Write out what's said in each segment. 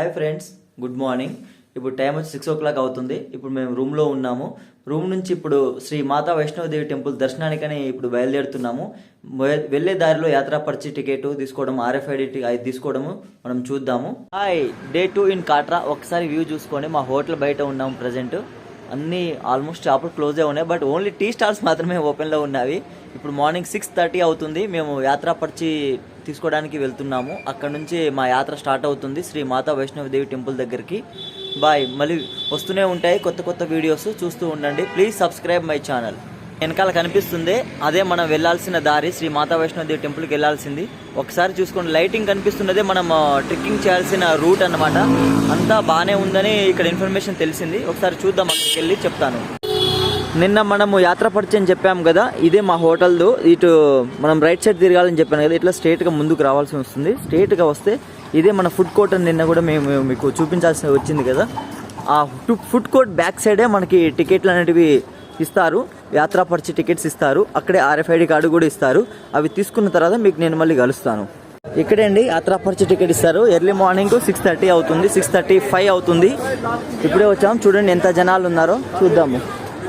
Hi friends, good morning. ఇప్పుడు time వచ్చి 6 o'clock అవుతుంది. ఇప్పుడు మేము రూమ్లో ఉన్నాము. రూమ్ నుంచి ఇప్పుడు శ్రీ మాతా వైష్ణవదేవి టెంపుల్ దర్శనానికని ఇప్పుడు బయలుదేరుతున్నాము. వెళ్ళే దారిలో యాత్రా పరిచయ టికెట్ తీసుకోవడం, RFID అది తీసుకోవడము మనం చూద్దాము. Hi, day 2 in Katra. ఒకసారి వ్యూ చూసుకోండి. మా హోటల్ బయట ఉన్నాము ప్రజెంట్. అన్నీ ఆల్మోస్ట్ షాపులు క్లోజే ఉన్నాయి, బట్ ఓన్లీ టీ స్టాల్స్ మాత్రమే ఓపెన్లో ఉన్నవి. ఇప్పుడు మార్నింగ్ 6:30 అవుతుంది. మేము యాత్రా పరిచయ తీసుకోవడానికి వెళ్తున్నాము. అక్కడ నుంచి మా యాత్ర స్టార్ట్ అవుతుంది శ్రీ మాతా వైష్ణవదేవి టెంపుల్ దగ్గరికి. బాయ్. మళ్ళీ వస్తూనే ఉంటాయి కొత్త కొత్త వీడియోస్, చూస్తూ ఉండండి. Please subscribe my channel. వెనకాల కనిపిస్తుంది అదే మనం వెళ్ళాల్సిన దారి, శ్రీ మాతా వైష్ణవదేవి టెంపుల్కి వెళ్ళాల్సింది. ఒకసారి చూసుకోండి, లైటింగ్ కనిపిస్తున్నదే మనం ట్రెక్కింగ్ చేయాల్సిన రూట్ అన్నమాట. అంతా బాగానే ఉందని ఇక్కడ ఇన్ఫర్మేషన్ తెలిసింది. ఒకసారి చూద్దాం, అక్కడికి వెళ్ళి చెప్తాను. నిన్న మనము యాత్ర పరిచయం చెప్పాము కదా, ఇదే మా హోటల్దు. ఇటు మనం రైట్ సైడ్ తిరగాలని చెప్పాను కదా, ఇట్లా స్ట్రైట్గా ముందుకు రావాల్సి వస్తుంది. స్ట్రైట్గా వస్తే ఇదే మన ఫుడ్ కోర్ట్ అని నిన్న కూడా మేము మీకు చూపించాల్సి వచ్చింది కదా. ఆ ఫుడ్ కోర్ట్ బ్యాక్ సైడే మనకి టికెట్లు అనేటివి ఇస్తారు, యాత్రా పరిచయ టికెట్స్ ఇస్తారు. అక్కడే RFID కార్డు కూడా ఇస్తారు. అవి తీసుకున్న తర్వాత మీకు నేను మళ్ళీ కలుస్తాను. ఇక్కడే అండి యాత్రా పరిచయ టికెట్ ఇస్తారు. ఎర్లీ మార్నింగ్ 6:30 అవుతుంది, 6:35 అవుతుంది. ఇప్పుడే వచ్చాము. చూడండి ఎంత జనాలు ఉన్నారో, చూద్దాము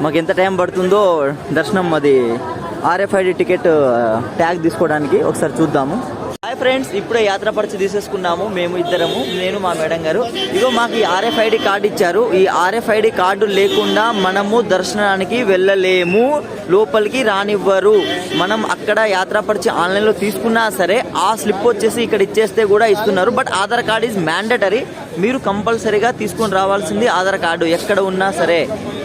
మాకు ఎంత టైం పడుతుందో దర్శనం అది RFID టికెట్ ట్యాగ్ తీసుకోవడానికి. ఒకసారి చూద్దాము. హాయ్ ఫ్రెండ్స్, ఇప్పుడే యాత్ర పరిచయ తీసేసుకున్నాము మేము ఇద్దరము, నేను మా మేడం గారు. ఇగో మాకు ఈ RFID కార్డు ఇచ్చారు. ఈ RFID కార్డు లేకుండా మనము దర్శనానికి వెళ్ళలేము, లోపలికి రానివ్వరు. మనం అక్కడ యాత్రా పరిచయ ఆన్లైన్లో తీసుకున్నా సరే ఆ స్లిప్ వచ్చేసి ఇక్కడ ఇచ్చేస్తే కూడా ఇస్తున్నారు. But Aadhaar card is mandatory. మీరు కంపల్సరీగా తీసుకొని రావాల్సింది ఆధార్ కార్డు ఎక్కడ ఉన్నా సరే.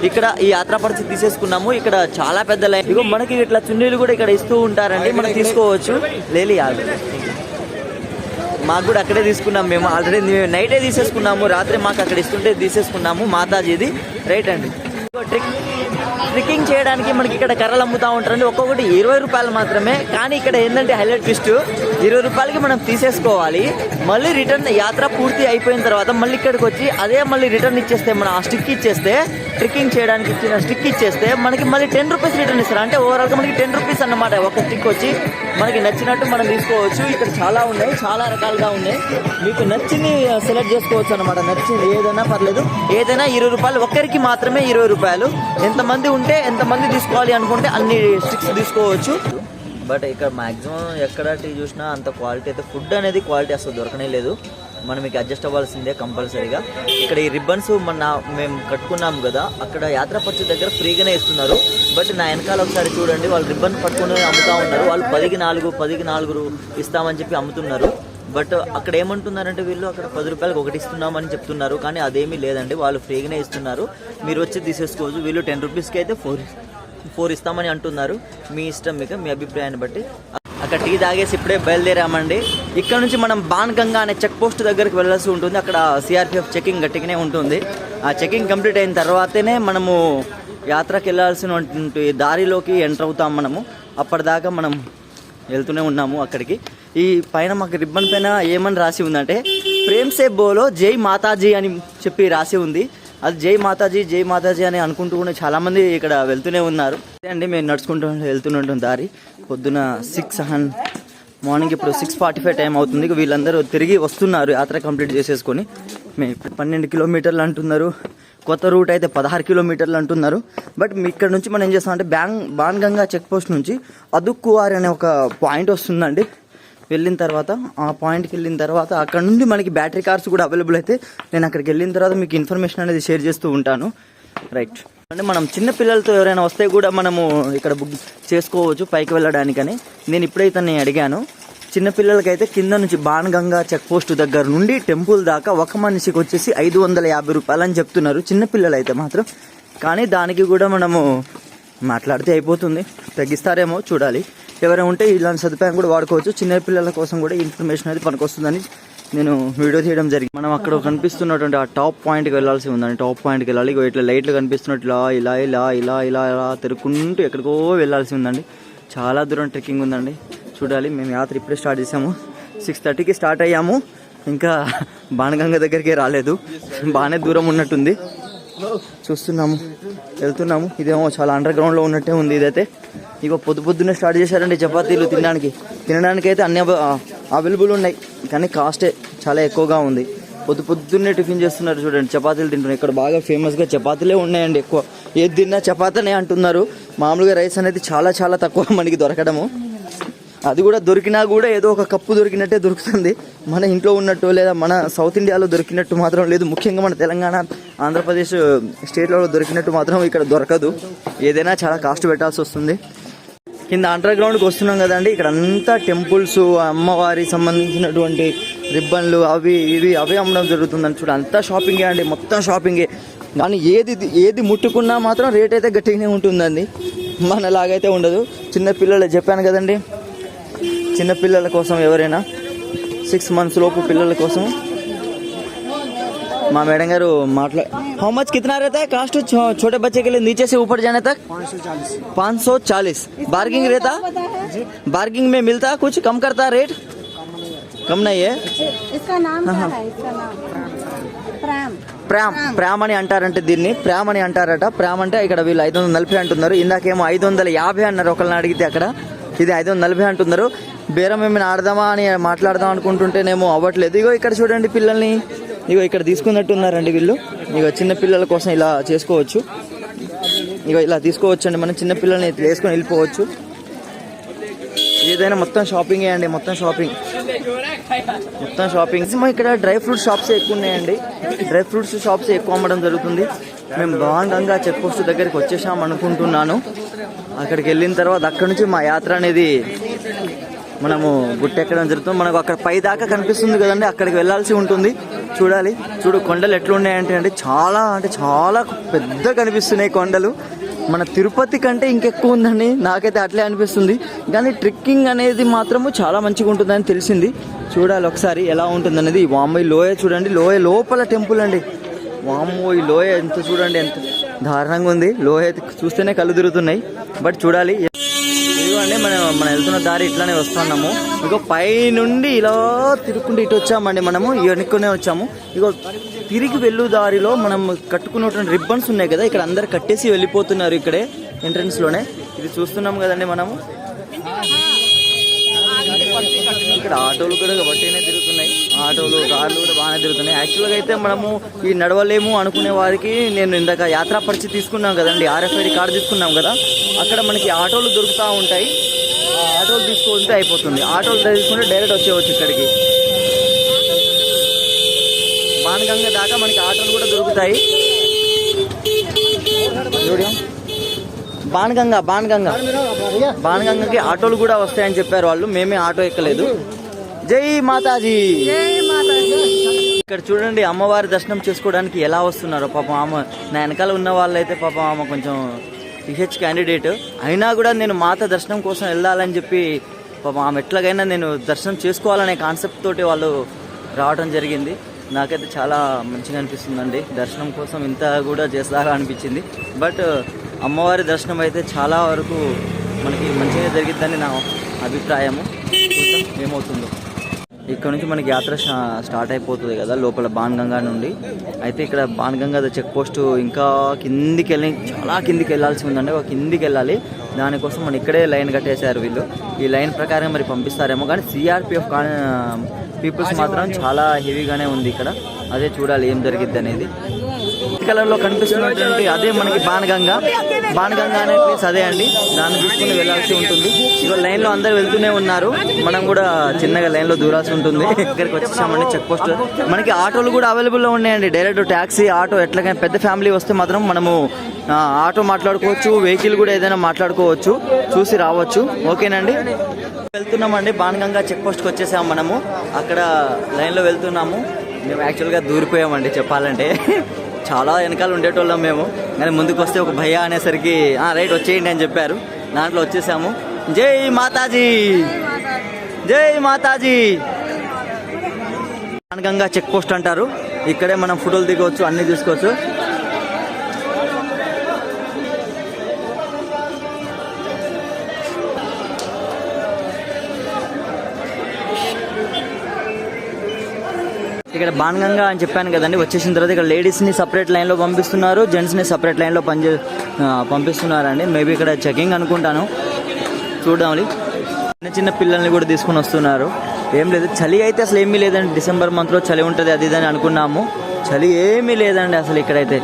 ఇక్కడ ఈ యాత్రా పరిచయ తీసేసుకున్నాము. ఇక్కడ చాలా పెద్ద లైన్. ఇగో మనకి ఇట్లా చున్నీలు కూడా ఇక్కడ ఇస్తూ ఉంటారండి, మనం తీసుకోవచ్చు. లేలి మాకు కూడా అక్కడే తీసుకున్నాము. మేము ఆల్రెడీ నైటే తీసేసుకున్నాము, రాత్రి మాకు అక్కడ ఇస్తుంటే తీసేసుకున్నాము. మాతాజీది రైట్ అండి. ట్రెక్కింగ్ చేయడానికి మనకి ఇక్కడ కర్రలు అమ్ముతూ ఉంటారండి. ఒక్కొక్కటి 20 రూపాయలు మాత్రమే. కానీ ఇక్కడ ఏంటంటే హైలైట్ ట్విస్ట్, 20 రూపాయలకి మనం తీసేసుకోవాలి. మళ్ళీ రిటర్న్ యాత్ర పూర్తి అయిపోయిన తర్వాత మళ్ళీ ఇక్కడికి వచ్చి అదే మళ్ళీ రిటర్న్ ఇచ్చేస్తే, మనం ఆ స్టిక్ ఇచ్చేస్తే, ట్రెక్కింగ్ చేయడానికి ఇచ్చిన స్టిక్ ఇచ్చేస్తే మనకి మళ్ళీ 10 రూపీస్ రిటర్న్ ఇస్తారు. అంటే ఓవరాల్గా మనకి 10 రూపీస్ అన్నమాట ఒక స్టిక్ వచ్చి. మనకి నచ్చినట్టు మనం తీసుకోవచ్చు. ఇక్కడ చాలా ఉన్నాయి, చాలా రకాలుగా ఉన్నాయి. మీకు నచ్చింది సెలెక్ట్ చేసుకోవచ్చు అనమాట. నచ్చింది ఏదైనా పర్లేదు, ఏదైనా 20 రూపాయలు. ఒక్కరికి మాత్రమే 20 రూపాయలు. ఎంతమంది ఉంటే ఎంతమంది తీసుకోవాలి అనుకుంటే అన్ని స్టిక్స్ తీసుకోవచ్చు. బట్ ఇక్కడ మ్యాక్సిమం ఎక్కడ టీ చూసినా అంత క్వాలిటీ అయితే, ఫుడ్ అనేది క్వాలిటీ అసలు దొరకనే లేదు. మనం మీకు అడ్జస్ట్ అవ్వాల్సిందే కంపల్సరీగా. ఇక్కడ ఈ రిబ్బన్స్ మేము కట్టుకున్నాం కదా, అక్కడ యాత్రా పరిచయ దగ్గర ఫ్రీగానే ఇస్తున్నారు. బట్ నా వెనకాల ఒకసారి చూడండి, వాళ్ళు రిబ్బన్ పట్టుకుని అమ్ముతూ ఉన్నారు. వాళ్ళు 10కి 4 ఇస్తామని చెప్పి అమ్ముతున్నారు. బట్ అక్కడ ఏమంటున్నారంటే వీళ్ళు అక్కడ 10 రూపాయలకు ఒకటి ఇస్తున్నామని చెప్తున్నారు. కానీ అదేమీ లేదండి, వాళ్ళు ఫ్రీగానే ఇస్తున్నారు. మీరు వచ్చి తీసేసుకోవచ్చు. వీళ్ళు 10 రూపీస్కి అయితే 4 ఇస్తామని అంటున్నారు. మీ ఇష్టం, మీకు మీ అభిప్రాయాన్ని బట్టి. అక్కడ టీ తాగేసి ఇప్పుడే బయలుదేరామండి. ఇక్కడ నుంచి మనం బాణగంగా అనే చెక్ పోస్ట్ దగ్గరికి వెళ్ళాల్సి ఉంటుంది. అక్కడ CRPF చెకింగ్ గట్టిగానే ఉంటుంది. ఆ చెకింగ్ కంప్లీట్ అయిన తర్వాతనే మనము యాత్రకు వెళ్ళాల్సిన దారిలోకి ఎంటర్ అవుతాం మనము. అప్పటిదాకా మనం వెళ్తూనే ఉన్నాము అక్కడికి. ఈ పైన మాకు రిబ్బన్ పైన ఏమని రాసి ఉందంటే, ప్రేమ్ సే బోలో జై మాతాజీ అని చెప్పి రాసి ఉంది. అది జై మాతాజీ, జై మాతాజీ అని అనుకుంటూ కూడా చాలామంది ఇక్కడ వెళ్తూనే ఉన్నారు. అదే అండి, మేము నడుచుకుంటూ వెళ్తూనే ఉంటాం దారి. పొద్దున మార్నింగ్ ఇప్పుడు 6:45 టైం అవుతుంది. వీళ్ళందరూ తిరిగి వస్తున్నారు యాత్ర కంప్లీట్ చేసేసుకొని. మేము ఇప్పుడు 12 కిలోమీటర్లు అంటున్నారు. కొత్త రూట్ అయితే 16 కిలోమీటర్లు అంటున్నారు. బట్ ఇక్కడ నుంచి మనం ఏం చేస్తామంటే బాణగంగా చెక్ పోస్ట్ నుంచి అదుక్కువారి అనే ఒక పాయింట్ వస్తుందండి. వెళ్ళిన తర్వాత ఆ పాయింట్కి వెళ్ళిన తర్వాత అక్కడ నుండి మనకి బ్యాటరీ కార్స్ కూడా అవైలబుల్ అయితే నేను అక్కడికి వెళ్ళిన తర్వాత మీకు ఇన్ఫర్మేషన్ అనేది షేర్ చేస్తూ ఉంటాను. రైట్. అంటే మనం చిన్న పిల్లలతో ఎవరైనా వస్తే కూడా మనము ఇక్కడ బుక్ చేసుకోవచ్చు పైకి వెళ్ళడానికని. నేను ఇప్పుడైతే నేను అడిగాను. చిన్నపిల్లలకైతే కింద నుంచి బాణగంగా చెక్ పోస్ట్ దగ్గర నుండి టెంపుల్ దాకా ఒక మనిషికి వచ్చేసి 550 రూపాయలు అని చెప్తున్నారు, చిన్నపిల్లలు అయితే మాత్రం. కానీ దానికి కూడా మనము మాట్లాడితే అయిపోతుంది, తగ్గిస్తారేమో చూడాలి. ఎవరైనా ఉంటే ఇలాంటి సదుపాయం కూడా వాడుకోవచ్చు. చిన్నపిల్లల కోసం కూడా ఇన్ఫర్మేషన్ అనేది పనికొస్తుందని నేను వీడియో తీయడం జరిగింది. మనం అక్కడ కనిపిస్తున్నటువంటి ఆ టాప్ పాయింట్కి వెళ్ళాల్సి ఉందండి. టాప్ పాయింట్కి వెళ్ళాలి. ఇట్లా లైట్లు కనిపిస్తున్నట్టు ఇలా తిరుగుకుంటూ ఎక్కడికో వెళ్ళాల్సి ఉందండి. చాలా దూరం ట్రెక్కింగ్ ఉందండి. చూడాలి. మేము యాత్ర ఇప్పుడే స్టార్ట్ చేసాము. 6:30కి స్టార్ట్ అయ్యాము. ఇంకా బాణగంగ దగ్గరికి రాలేదు. బాగానే దూరం ఉన్నట్టుంది. చూస్తున్నాము, వెళ్తున్నాము. ఇదేమో చాలా అండర్ గ్రౌండ్లో ఉన్నట్టే ఉంది ఇదైతే. ఇక పొద్దున్నే స్టార్ట్ చేశారండి చపాతీలు తినడానికి అయితే అన్ని అవైలబుల్ ఉన్నాయి. కానీ కాస్టే చాలా ఎక్కువగా ఉంది. పొద్దున్నే టిఫిన్ చేస్తున్నారు చూడండి, చపాతీలు తింటున్నారు. ఇక్కడ బాగా ఫేమస్గా చపాతీలే ఉన్నాయండి ఎక్కువ. ఏది తిన్నా చపాతీనే అంటున్నారు. మామూలుగా రైస్ అనేది చాలా చాలా తక్కువ మనకి దొరకడము. అది కూడా దొరికినా కూడా ఏదో ఒక కప్పు దొరికినట్టే దొరుకుతుంది. మన ఇంట్లో ఉన్నట్టు లేదా మన సౌత్ ఇండియాలో దొరికినట్టు మాత్రం లేదు. ముఖ్యంగా మన తెలంగాణ, ఆంధ్రప్రదేశ్ స్టేట్లో దొరికినట్టు మాత్రం ఇక్కడ దొరకదు. ఏదైనా చాలా కాస్ట్ పెట్టాల్సి వస్తుంది. కింద అండర్ గ్రౌండ్కి వస్తున్నాం కదండి, ఇక్కడ అంతా టెంపుల్స్, అమ్మవారికి సంబంధించినటువంటి రిబ్బన్లు అవి ఇవి అవే అమ్మడం జరుగుతుందని చూడండి. అంతా షాపింగే అండి, మొత్తం షాపింగే. కానీ ఏది ముట్టుకున్నా మాత్రం రేట్ అయితే గట్టిగానే ఉంటుందండి, మనలాగైతే ఉండదు. చిన్నపిల్లలు చెప్పాను కదండి, చిన్నపిల్లల కోసం ఎవరైనా 6 months లోపు పిల్లల కోసం మా మేడం గారు హౌ మచ్ कितना रहता है कास्ट छोटे बच्चे के लिए नीचे से ऊपर जाने तक 540 बार्गिंग रहता, बार्गिंग में मिलता कुछ कम करता रेट कम नहीं है. इसका नाम क्या है? इसका नाम ప్రేమ్ అని అంటారంటే దీన్ని ప్రేమ్ అని అంటారట. ప్రేమ్ అంటే ఇక్కడ వీళ్ళు 540 అంటున్నారు. ఇందాకేమో 550 అన్నారు ఒకళ్ళని అడిగితే, అక్కడ ఇది 540 అంటున్నారు. బేరం ఏమైనా ఆడదామా అని మాట్లాడదాం అనుకుంటుంటేనేమో అవ్వట్లేదు. ఇగో ఇక్కడ చూడండి పిల్లల్ని, ఇగో ఇక్కడ తీసుకున్నట్టున్నారండి వీళ్ళు. ఇగో చిన్న పిల్లల కోసం ఇలా చేసుకోవచ్చు, ఇగో ఇలా తీసుకోవచ్చు అండి. మనం చిన్న పిల్లల్ని వేసుకొని వెళ్ళిపోవచ్చు. ఏదైనా మొత్తం షాపింగే అండి, మొత్తం షాపింగ్. ఇక్కడ డ్రై ఫ్రూట్ షాప్స్ ఎక్కువ ఉన్నాయండి. డ్రై ఫ్రూట్స్ షాప్స్ ఎక్కువ అమ్మడం జరుగుతుంది. మేము భాగంగా చెక్ పోస్ట్ దగ్గరికి వచ్చేసాం అనుకుంటున్నాను. అక్కడికి వెళ్ళిన తర్వాత అక్కడి నుంచి మా యాత్ర అనేది మనము గుట్టెక్కడం జరుగుతుంది. మనకు అక్కడ పై దాకా కనిపిస్తుంది కదండి, అక్కడికి వెళ్ళాల్సి ఉంటుంది. చూడాలి, కొండలు ఎట్లున్నాయంటే అండి చాలా పెద్ద కనిపిస్తున్నాయి కొండలు. మన తిరుపతి కంటే ఇంకెక్కువ ఉందండి, నాకైతే అట్లే అనిపిస్తుంది. కానీ ట్రెక్కింగ్ అనేది మాత్రము చాలా మంచిగా ఉంటుందని తెలిసింది. చూడాలి ఒకసారి ఎలా ఉంటుంది అనేది. వామ్మో ఈ లోయ చూడండి, లోయ లోపల టెంపుల్ అండి. వామ్మో ఈ లోయ ఎంత చూడండి, ఎంత దారుణంగా ఉంది. లోయ చూస్తేనే కళ్ళు తిరుగుతున్నాయి. బట్ చూడాలి. ఇదిగోండి మనం వెళ్తున్న దారి ఇట్లానే వస్తున్నాము. ఇగో పై నుండి ఇలా తిరుక్కుంటూ ఇటు వచ్చామండి. మనము వెనుక్కునే వచ్చాము. ఇగో తిరిగి వెళ్ళు దారిలో మనం కట్టుకున్నటువంటి రిబ్బన్స్ ఉన్నాయి కదా, ఇక్కడ అందరు కట్టేసి వెళ్ళిపోతున్నారు. ఇక్కడే ఎంట్రన్స్ లోనే ఇది చూస్తున్నాం కదండి మనము. ఇక్కడ ఆటోలు కూడా బట్టినే తిరుగుతున్నాయి, ఆటోలు కార్లు కూడా బాగానే తిరుగుతున్నాయి. యాక్చువల్గా అయితే మనము ఈ నడవలేము అనుకునే వారికి నేను ఇందాక యాత్రా పరిచయం తీసుకున్నాం కదండి, RFID కార్డు తీసుకున్నాం కదా, అక్కడ మనకి ఆటోలు దొరుకుతూ ఉంటాయి. ఆ ఆటోలు తీసుకుంటే అయిపోతుంది. ఆటోలు తీసుకుంటే డైరెక్ట్ వచ్చేవచ్చు ఇక్కడికి. బాణగంగ దాకా మనకి ఆటోలు కూడా దొరుకుతాయి. బాణగంగకి ఆటోలు కూడా వస్తాయని చెప్పారు వాళ్ళు. మేమే ఆటో ఎక్కలేదు. జై మాతాజీ. ఇక్కడ చూడండి అమ్మవారి దర్శనం చేసుకోవడానికి ఎలా వస్తున్నారో. పాపం ఆమె నా వెనకాల ఉన్న వాళ్ళైతే పాపం ఆమె కొంచెం PH క్యాండిడేట్ అయినా కూడా నేను మాత దర్శనం కోసం వెళ్ళాలని చెప్పి పాపం ఆమె ఎట్లాగైనా నేను దర్శనం చేసుకోవాలనే కాన్సెప్ట్ తోటి వాళ్ళు రావడం జరిగింది. నాకైతే చాలా మంచిగా అనిపిస్తుందండి. దర్శనం కోసం ఇంత కూడా చేస్తారా అనిపించింది. బట్ అమ్మవారి దర్శనం అయితే చాలా వరకు మనకి మంచిగా జరిగిద్దని నా అభిప్రాయము. చూద్దాం ఏమవుతుందో. ఇక్కడ నుంచి మనకి యాత్ర స్టార్ట్ అయిపోతుంది కదా లోపల బాణగంగా నుండి. అయితే ఇక్కడ బాణగంగా చెక్ పోస్ట్ ఇంకా చాలా కిందికి వెళ్ళాల్సి ఉందండి. ఒక కిందికి వెళ్ళాలి. దానికోసం మనం ఇక్కడే లైన్ కట్టేశారు వీళ్ళు. ఈ లైన్ ప్రకారం మరి పంపిస్తారేమో. కానీ CRPF పీపుల్స్ మాత్రం చాలా హెవీగానే ఉంది ఇక్కడ. అదే చూడాలి ఏం జరిగిద్ది అనేది. కలర్ లో కనిపిస్తున్నటువంటి అదే మనకి బాణగంగా అనే ప్లేస్ అదే అండి. దాన్ని చూసుకుని వెళ్ళాల్సి ఉంటుంది. ఇక లైన్ లో అందరు వెళ్తూనే ఉన్నారు. మనం కూడా చిన్నగా లైన్ లో దూరాల్సి ఉంటుంది. ఇక్కడికి వచ్చేసామండి చెక్ పోస్ట్. మనకి ఆటోలు కూడా అవైలబుల్ లో ఉన్నాయండి. డైరెక్ట్ ట్యాక్సీ, ఆటో ఎట్లాగైనా పెద్ద ఫ్యామిలీ వస్తే మాత్రం మనము ఆటో మాట్లాడుకోవచ్చు, వెహికల్ కూడా ఏదైనా మాట్లాడుకోవచ్చు, చూసి రావచ్చు. ఓకేనండి, వెళ్తున్నామండి. బాణగంగా చెక్ పోస్ట్కి వచ్చేసాము మనము. అక్కడ లైన్లో వెళ్తున్నాము. మేము యాక్చువల్గా దూరిపోయామండి చెప్పాలంటే. చాలా వెనకాల ఉండేటోళ్ళం మేము. కానీ ముందుకు వస్తే ఒక భయ్య అనేసరికి రైట్ వచ్చేయండి అని చెప్పారు. దాంట్లో వచ్చేసాము. జై మాతాజీ, జై మాతాజీ. బాణగంగా చెక్ పోస్ట్ అంటారు. ఇక్కడే మనం ఫోటోలు దిగవచ్చు, అన్నీ చూసుకోవచ్చు. ఇక్కడ బాణగంగా అని చెప్పాను కదండి. వచ్చేసిన తర్వాత ఇక్కడ లేడీస్ని సపరేట్ లైన్లో పంపిస్తున్నారు, జెంట్స్ని సపరేట్ లైన్లో పంపిస్తున్నారండి. మేబీ ఇక్కడ చెకింగ్ అనుకుంటాను. చూడాలి. చిన్న పిల్లల్ని కూడా తీసుకుని వస్తున్నారు. ఏం లేదు. చలి అయితే అసలు ఏమీ లేదండి. డిసెంబర్ మంత్లో చలి ఉంటుంది అది ఇది అని అనుకున్నాము. చలి ఏమీ లేదండి అసలు. ఇక్కడైతే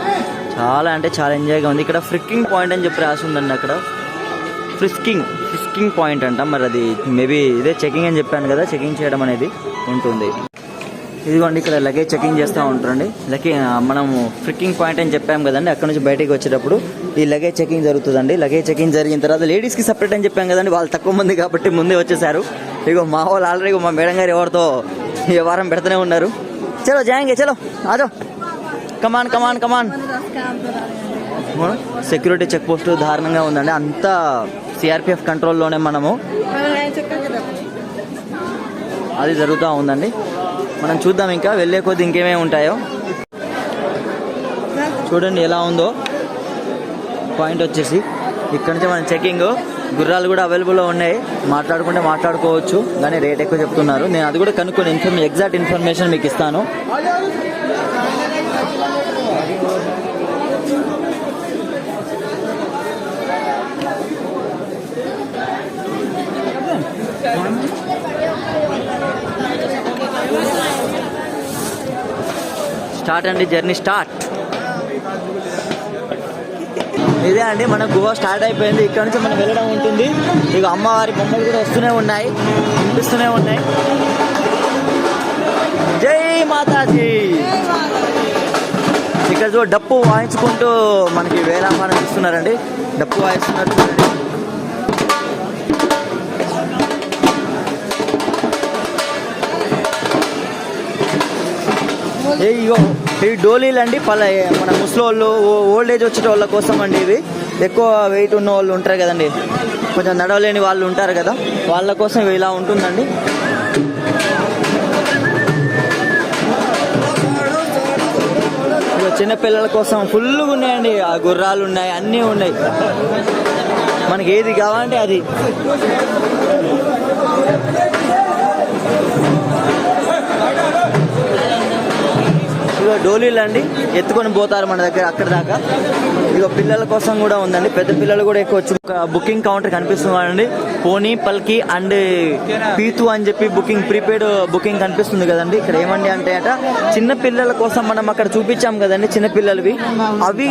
చాలా అంటే చాలా ఎంజాయ్గా ఉంది. ఇక్కడ ఫ్రిక్కింగ్ పాయింట్ అని చెప్పి రాసి ఉందండి. అక్కడ ఫ్రిస్కింగ్ పాయింట్ అంట. మరి అది మేబీ ఇదే చెకింగ్ అని చెప్పాను కదా, చెకింగ్ చేయడం అనేది ఉంటుంది. ఇదిగోండి ఇక్కడ లగేజ్ చెకింగ్ చేస్తూ ఉంటారండి. మనము ఫ్రిక్కింగ్ పాయింట్ అని చెప్పాము కదండి, అక్కడ నుంచి బయటికి వచ్చేటప్పుడు ఈ లగేజ్ చెకింగ్ జరుగుతుందండి. లగేజ్ చెకింగ్ జరిగిన తర్వాత లేడీస్కి సపరేట్ అని చెప్పాం కదండి, వాళ్ళు తక్కువ మంది కాబట్టి ముందే వచ్చేసారు. ఇగో మా వాళ్ళు ఆల్రెడీ మా మేడం గారు ఎవరితో ఈ వారం పెడుతూనే ఉన్నారు. చలో జాయింగే, చలో ఆజో, కమాన్. సెక్యూరిటీ చెక్ పోస్ట్ దారుణంగా ఉందండి. అంతా సిఆర్పిఎఫ్ కంట్రోల్లోనే మనము అది జరుగుతూ ఉందండి. మనం చూద్దాం ఇంకా వెళ్ళే కొద్ది ఇంకేమేమి ఉంటాయో. చూడండి ఎలా ఉందో పాయింట్ వచ్చేసి. ఇక్కడ నుంచి మన చెకింగ్ గుర్రాలు కూడా అవైలబుల్లో ఉన్నాయి. మాట్లాడుకుంటే మాట్లాడుకోవచ్చు, కానీ రేట్ ఎక్కువ చెప్తున్నారు. నేను అది కూడా కనుక్కొని ఎగ్జాక్ట్ ఇన్ఫర్మేషన్ మీకు ఇస్తాను. స్టార్ట్ అండి, జర్నీ స్టార్ట్. ఇదే అండి మన గోవా స్టార్ట్ అయిపోయింది. ఇక్కడ నుంచి మనం వెళ్ళడం ఉంటుంది. ఇక అమ్మవారి బొమ్మలు కూడా వస్తూనే ఉన్నాయి, వినిపిస్తూనే ఉన్నాయి. జై మాతాజీ. ఇక్కడ డప్పు వాయించుకుంటూ మనకి వేలామానం ఇస్తున్నారండి. డప్పు వాయిస్తున్నారు చూడండి. ఈ డోలీలు అండి మన ముసలోళ్ళు, ఓల్డ్ ఏజ్ వచ్చే వాళ్ళ కోసం అండి. ఇవి ఎక్కువ వెయిట్ ఉన్న వాళ్ళు ఉంటారు కదండి, కొంచెం నడవలేని వాళ్ళు ఉంటారు కదా, వాళ్ళ కోసం ఇవి ఇలా ఉంటుందండి. చిన్నపిల్లల కోసం ఫుల్గా ఉన్నాయండి. ఆ గుర్రాలు ఉన్నాయి, అన్నీ ఉన్నాయి. మనకి ఏది కావాలంటే అది. ఇక డోలీలు అండి, ఎత్తుకొని పోతారు మన దగ్గర అక్కడ దాకా. ఇక పిల్లల కోసం కూడా ఉందండి, పెద్ద పిల్లలు కూడా ఎక్కువ వచ్చి. బుకింగ్ కౌంటర్ కనిపిస్తుందండి. పోనీ, పల్కి అండ్ పీతు అని చెప్పి ప్రీపెయిడ్ బుకింగ్ కనిపిస్తుంది కదండి. ఇక్కడ ఏమండి అంటే చిన్న పిల్లల కోసం మనం అక్కడ చూపించాం కదండి, చిన్న పిల్లలవి. అవి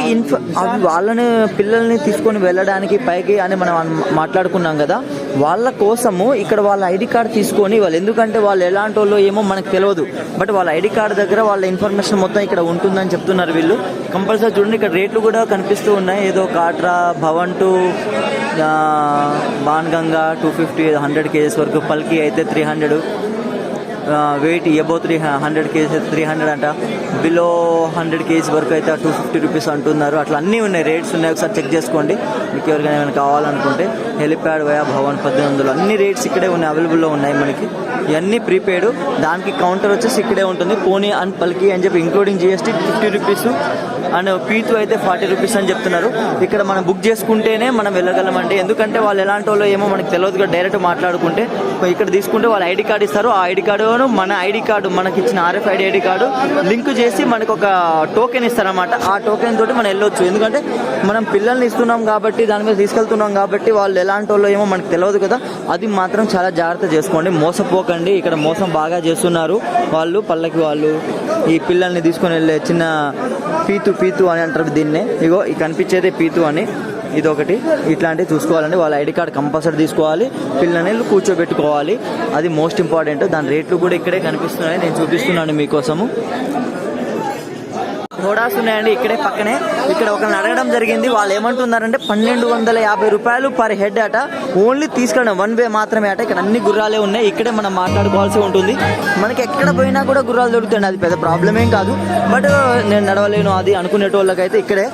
వాళ్ళని పిల్లల్ని తీసుకొని వెళ్ళడానికి పైకి అని మనం మాట్లాడుకున్నాం కదా, వాళ్ళ కోసము ఇక్కడ వాళ్ళ ఐడి కార్డు తీసుకొని ఎందుకంటే వాళ్ళు ఎలాంటి వాళ్ళు ఏమో మనకు తెలియదు, బట్ వాళ్ళ ఐడి కార్డు దగ్గర వాళ్ళ ఇన్ఫర్మేషన్ మొత్తం ఇక్కడ ఉంటుందని చెప్తున్నారు వీళ్ళు. కంపల్సరీ చూడండి, ఇక్కడ రేట్లు కూడా కనిపిస్తూ ఉన్నాయి. ఏదో కాట్రా, భవన్ టు బాన్గంగా 250 100 kgs వరకు. పల్కి అయితే 300, వెయిట్ అబౌ 100 kgs 300 అంట. బిలో 100 kgs వరకు అయితే 250 రూపీస్ అంటున్నారు. అట్లా అన్నీ ఉన్నాయి, రేట్స్ ఉన్నాయి. ఒకసారి చెక్ చేసుకోండి మీకు ఎవరికైనా ఏమైనా కావాలనుకుంటే. హెలిప్యాడ్ వయా భవన్ 1800 అన్ని రేట్స్ ఇక్కడే ఉన్నాయి, అవైలబుల్లో ఉన్నాయి మనకి. ఇవన్నీ ప్రీపెయిడ్. దానికి కౌంటర్ వచ్చేసి ఇక్కడే ఉంటుంది. పోనీ అండ్ పల్కి అని చెప్పి ఇంక్లూడింగ్ GST 50 రూపీస్ అండ్ పీతు అయితే 40 రూపీస్ అని చెప్తున్నారు. ఇక్కడ మనం బుక్ చేసుకుంటేనే మనం వెళ్ళగలమండి, ఎందుకంటే వాళ్ళు ఎలాంటి వాళ్ళు ఏమో మనకు తెలియదు. డైరెక్ట్ మాట్లాడుకుంటే ఇక్కడ తీసుకుంటే వాళ్ళు ఐడి కార్డు ఇస్తారు. ఆ ఐడి కార్డును మన ఐడి కార్డు, మనకి ఇచ్చిన RFID ఐడి కార్డు లింక్ చేసి మనకు ఒక టోకెన్ ఇస్తారన్నమాట. ఆ టోకెన్ తోటి మనం వెళ్ళొచ్చు. ఎందుకంటే మనం పిల్లల్ని ఇస్తున్నాం కాబట్టి, దాని మీద తీసుకెళ్తున్నాం కాబట్టి, వాళ్ళు ఎలాంటి వాళ్ళు ఏమో మనకు తెలియదు కదా. అది మాత్రం చాలా జాగ్రత్త చేసుకోండి, మోసపోకండి. ఇక్కడ మోసం బాగా చేస్తున్నారు వాళ్ళు. పల్లకి వాళ్ళు ఈ పిల్లల్ని తీసుకొని వెళ్ళే చిన్న పీతు అని అంటారు దీన్నే. ఇగో ఈ కనిపించేదే పీతు అని. ఇదొకటి ఇట్లాంటివి చూసుకోవాలండి. వాళ్ళ ఐడి కార్డ్ కంపల్సరీ తీసుకోవాలి, పిల్లల్ని కూర్చోబెట్టుకోవాలి. అది మోస్ట్ ఇంపార్టెంట్. దాని రేట్లు కూడా ఇక్కడే కనిపిస్తున్నాయి, నేను చూపిస్తున్నాను మీకోసము. ఘోడాస్ ఉన్నాయండి ఇక్కడే పక్కనే. ఇక్కడ ఒకరిని అడగడం జరిగింది, వాళ్ళు ఏమంటున్నారంటే 1250 రూపాయలు పర్ హెడ్ అట. ఓన్లీ తీసుకెళ్ళడం 1 వే మాత్రమే అట. ఇక్కడ అన్ని గుర్రాలే ఉన్నాయి, ఇక్కడే మనం మాట్లాడుకోవాల్సి ఉంటుంది. మనకి ఎక్కడ పోయినా కూడా గుర్రాలు దొరుకుతాయండి, అది పెద్ద ప్రాబ్లం ఏం కాదు. బట్ నేను నడవలేను అది అనుకునేటోళ్ళకైతే ఇక్కడే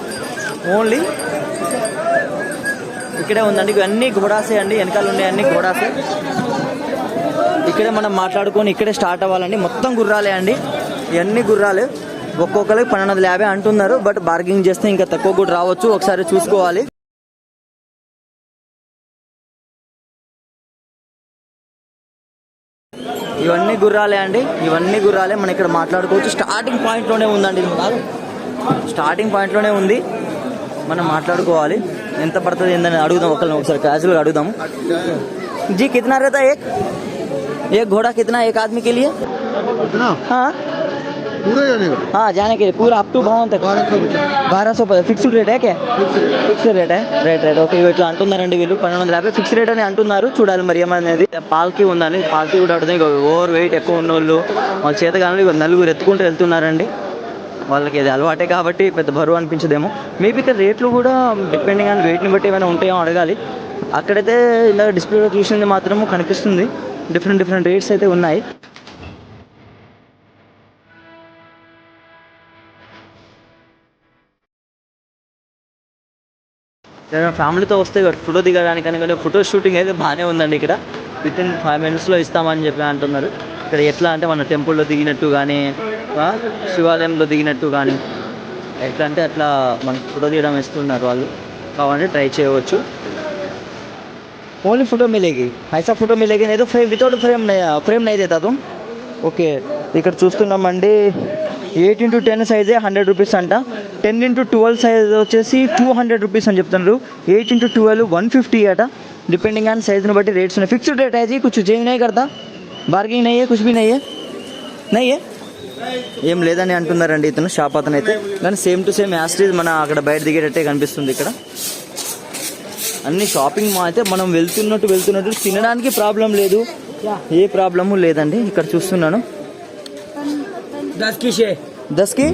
ఓన్లీ ఇక్కడే ఉందండి. ఇవన్నీ ఘోడాసే అండి, వెనకాల ఉన్నాయి అన్ని ఘోడాసే. ఇక్కడే మనం మాట్లాడుకొని ఇక్కడే స్టార్ట్ అవ్వాలండి. మొత్తం గుర్రాలే అండి, ఇవన్నీ గుర్రాలు. ఒక్కొక్కరికి 1250 అంటున్నారు, బట్ బార్గెనింగ్ చేస్తే ఇంకా తక్కువ కూడా రావచ్చు, ఒకసారి చూసుకోవాలి. ఇవన్నీ గుర్రాలే అండి, ఇవన్నీ గుర్రాలే. మనం ఇక్కడ మాట్లాడుకోవచ్చు. స్టార్టింగ్ పాయింట్లోనే ఉందండి, స్టార్టింగ్ పాయింట్లోనే ఉంది. మనం మాట్లాడుకోవాలి ఎంత పడుతుంది ఏందని అడుగుదాం. ఒకసారి క్యాజువల్గా అడుగుదాం. జీ కిतना रहता है एक एक घोड़ा कितना एक आदमी के लिए? कितना हाँ पूरा जाने का हाँ जाने के लिए पूरा अप टू भवन तक 1200 ఫిక్స్డ్ రేట్ है क्या? ఫిక్స్డ్ రేట్ రైట్ ఓకే ఇట్లా అంటున్నారండి వీళ్ళు 1250 ఫిక్స్డ్ రేట్ అని అంటున్నారు. చూడాలి మరి ఏమనేది. పాల్కి ఉందని పాల్కి కూడా ఉంటుంది. ఓవర్ వెయిట్ ఎక్కువ ఉన్న వాళ్ళు వాళ్ళ చేత కానీ నలుగురు ఎత్తుకుంటూ వెళ్తున్నారండి. వాళ్ళకి ఇది అలవాటే కాబట్టి పెద్ద బరువు అనిపించదేమో. మేబీ ఇక్కడ రేట్లు కూడా డిపెండింగ్ ఆన్ వెయిట్ని బట్టి ఏమైనా ఉంటాయో అడగాలి. అక్కడైతే ఇలా డిస్ప్లేలో చూసింది మాత్రము కనిపిస్తుంది. డిఫరెంట్ రేట్స్ అయితే ఉన్నాయి. ఫ్యామిలీతో వస్తే ఫోటో దిగడానికి కానీ ఫోటో షూటింగ్ అయితే బాగానే ఉందండి. ఇక్కడ విత్ ఇన్ 5 minutesలో ఇస్తామని చెప్పి అంటున్నారు. ఇక్కడ ఎట్లా అంటే మన టెంపుల్లో దిగినట్టు కానీ శివాలయంలో దిగినట్టు కానీ ఎట్లా అంటే అట్లా మనకు ఫోటో తీయడం ఇస్తున్నారు వాళ్ళు. కావాలంటే ట్రై చేయవచ్చు. ఓన్లీ ఫోటో మిలేగి ఐసా ఫోటో మిలేగి ఏదో ఫ్రేమ్ వితౌట్ ఫ్రేమ్ నై దేతా తుమ్. ఓకే ఇక్కడ చూస్తున్నామండి 8x10 సైజే 100 రూపీస్ అంట. 10x12 సైజ్ వచ్చేసి 200 రూపీస్ అని చెప్తున్నారు. 8x12 150 అట. డిపెండింగ్ ఆన్ సైజ్ని బట్టి రేట్స్ ఉన్నాయి. ఫిక్స్డ్ రేట్ అయితే కొంచెం చేంజ్ नहीं करता बार्गेनिंग नहीं है कुछ भी नहीं है ఏం లేదని అంటున్నారండి ఇతను షాప్ అతను అయితే. కానీ సేమ్ టు సేమ్ యాస్టీజ్ మన అక్కడ బయట దిగేటట్టే కనిపిస్తుంది. ఇక్కడ అన్ని షాపింగ్ మాల్ అయితే మనం వెళ్తున్నట్టు తినడానికి ప్రాబ్లం లేదు, ఏ ప్రాబ్లము లేదండి. ఇక్కడ చూస్తున్నాను 10 की 6 10 की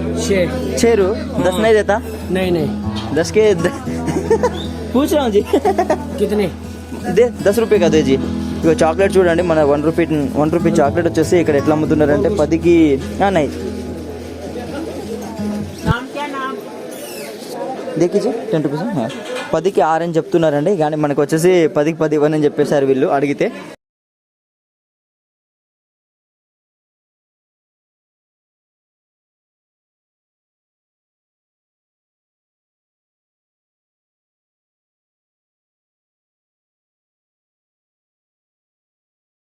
6 10 नहीं देता नहीं 10 के पूछ रहा हूँ जी कितने दे 10 रुपये का दे जी. ఇక చాక్లెట్ చూడండి మన 1 రూపీ చాక్లెట్ వచ్చేసి ఇక్కడ ఎట్లా అమ్ముతున్నారంటే 10కి నై देखिए 10 రూపీస్ 10కి 6 అని చెప్తున్నారండి. కానీ మనకు వచ్చేసి 10కి 10 ఇవ్వని చెప్పేశారు వీళ్ళు అడిగితే.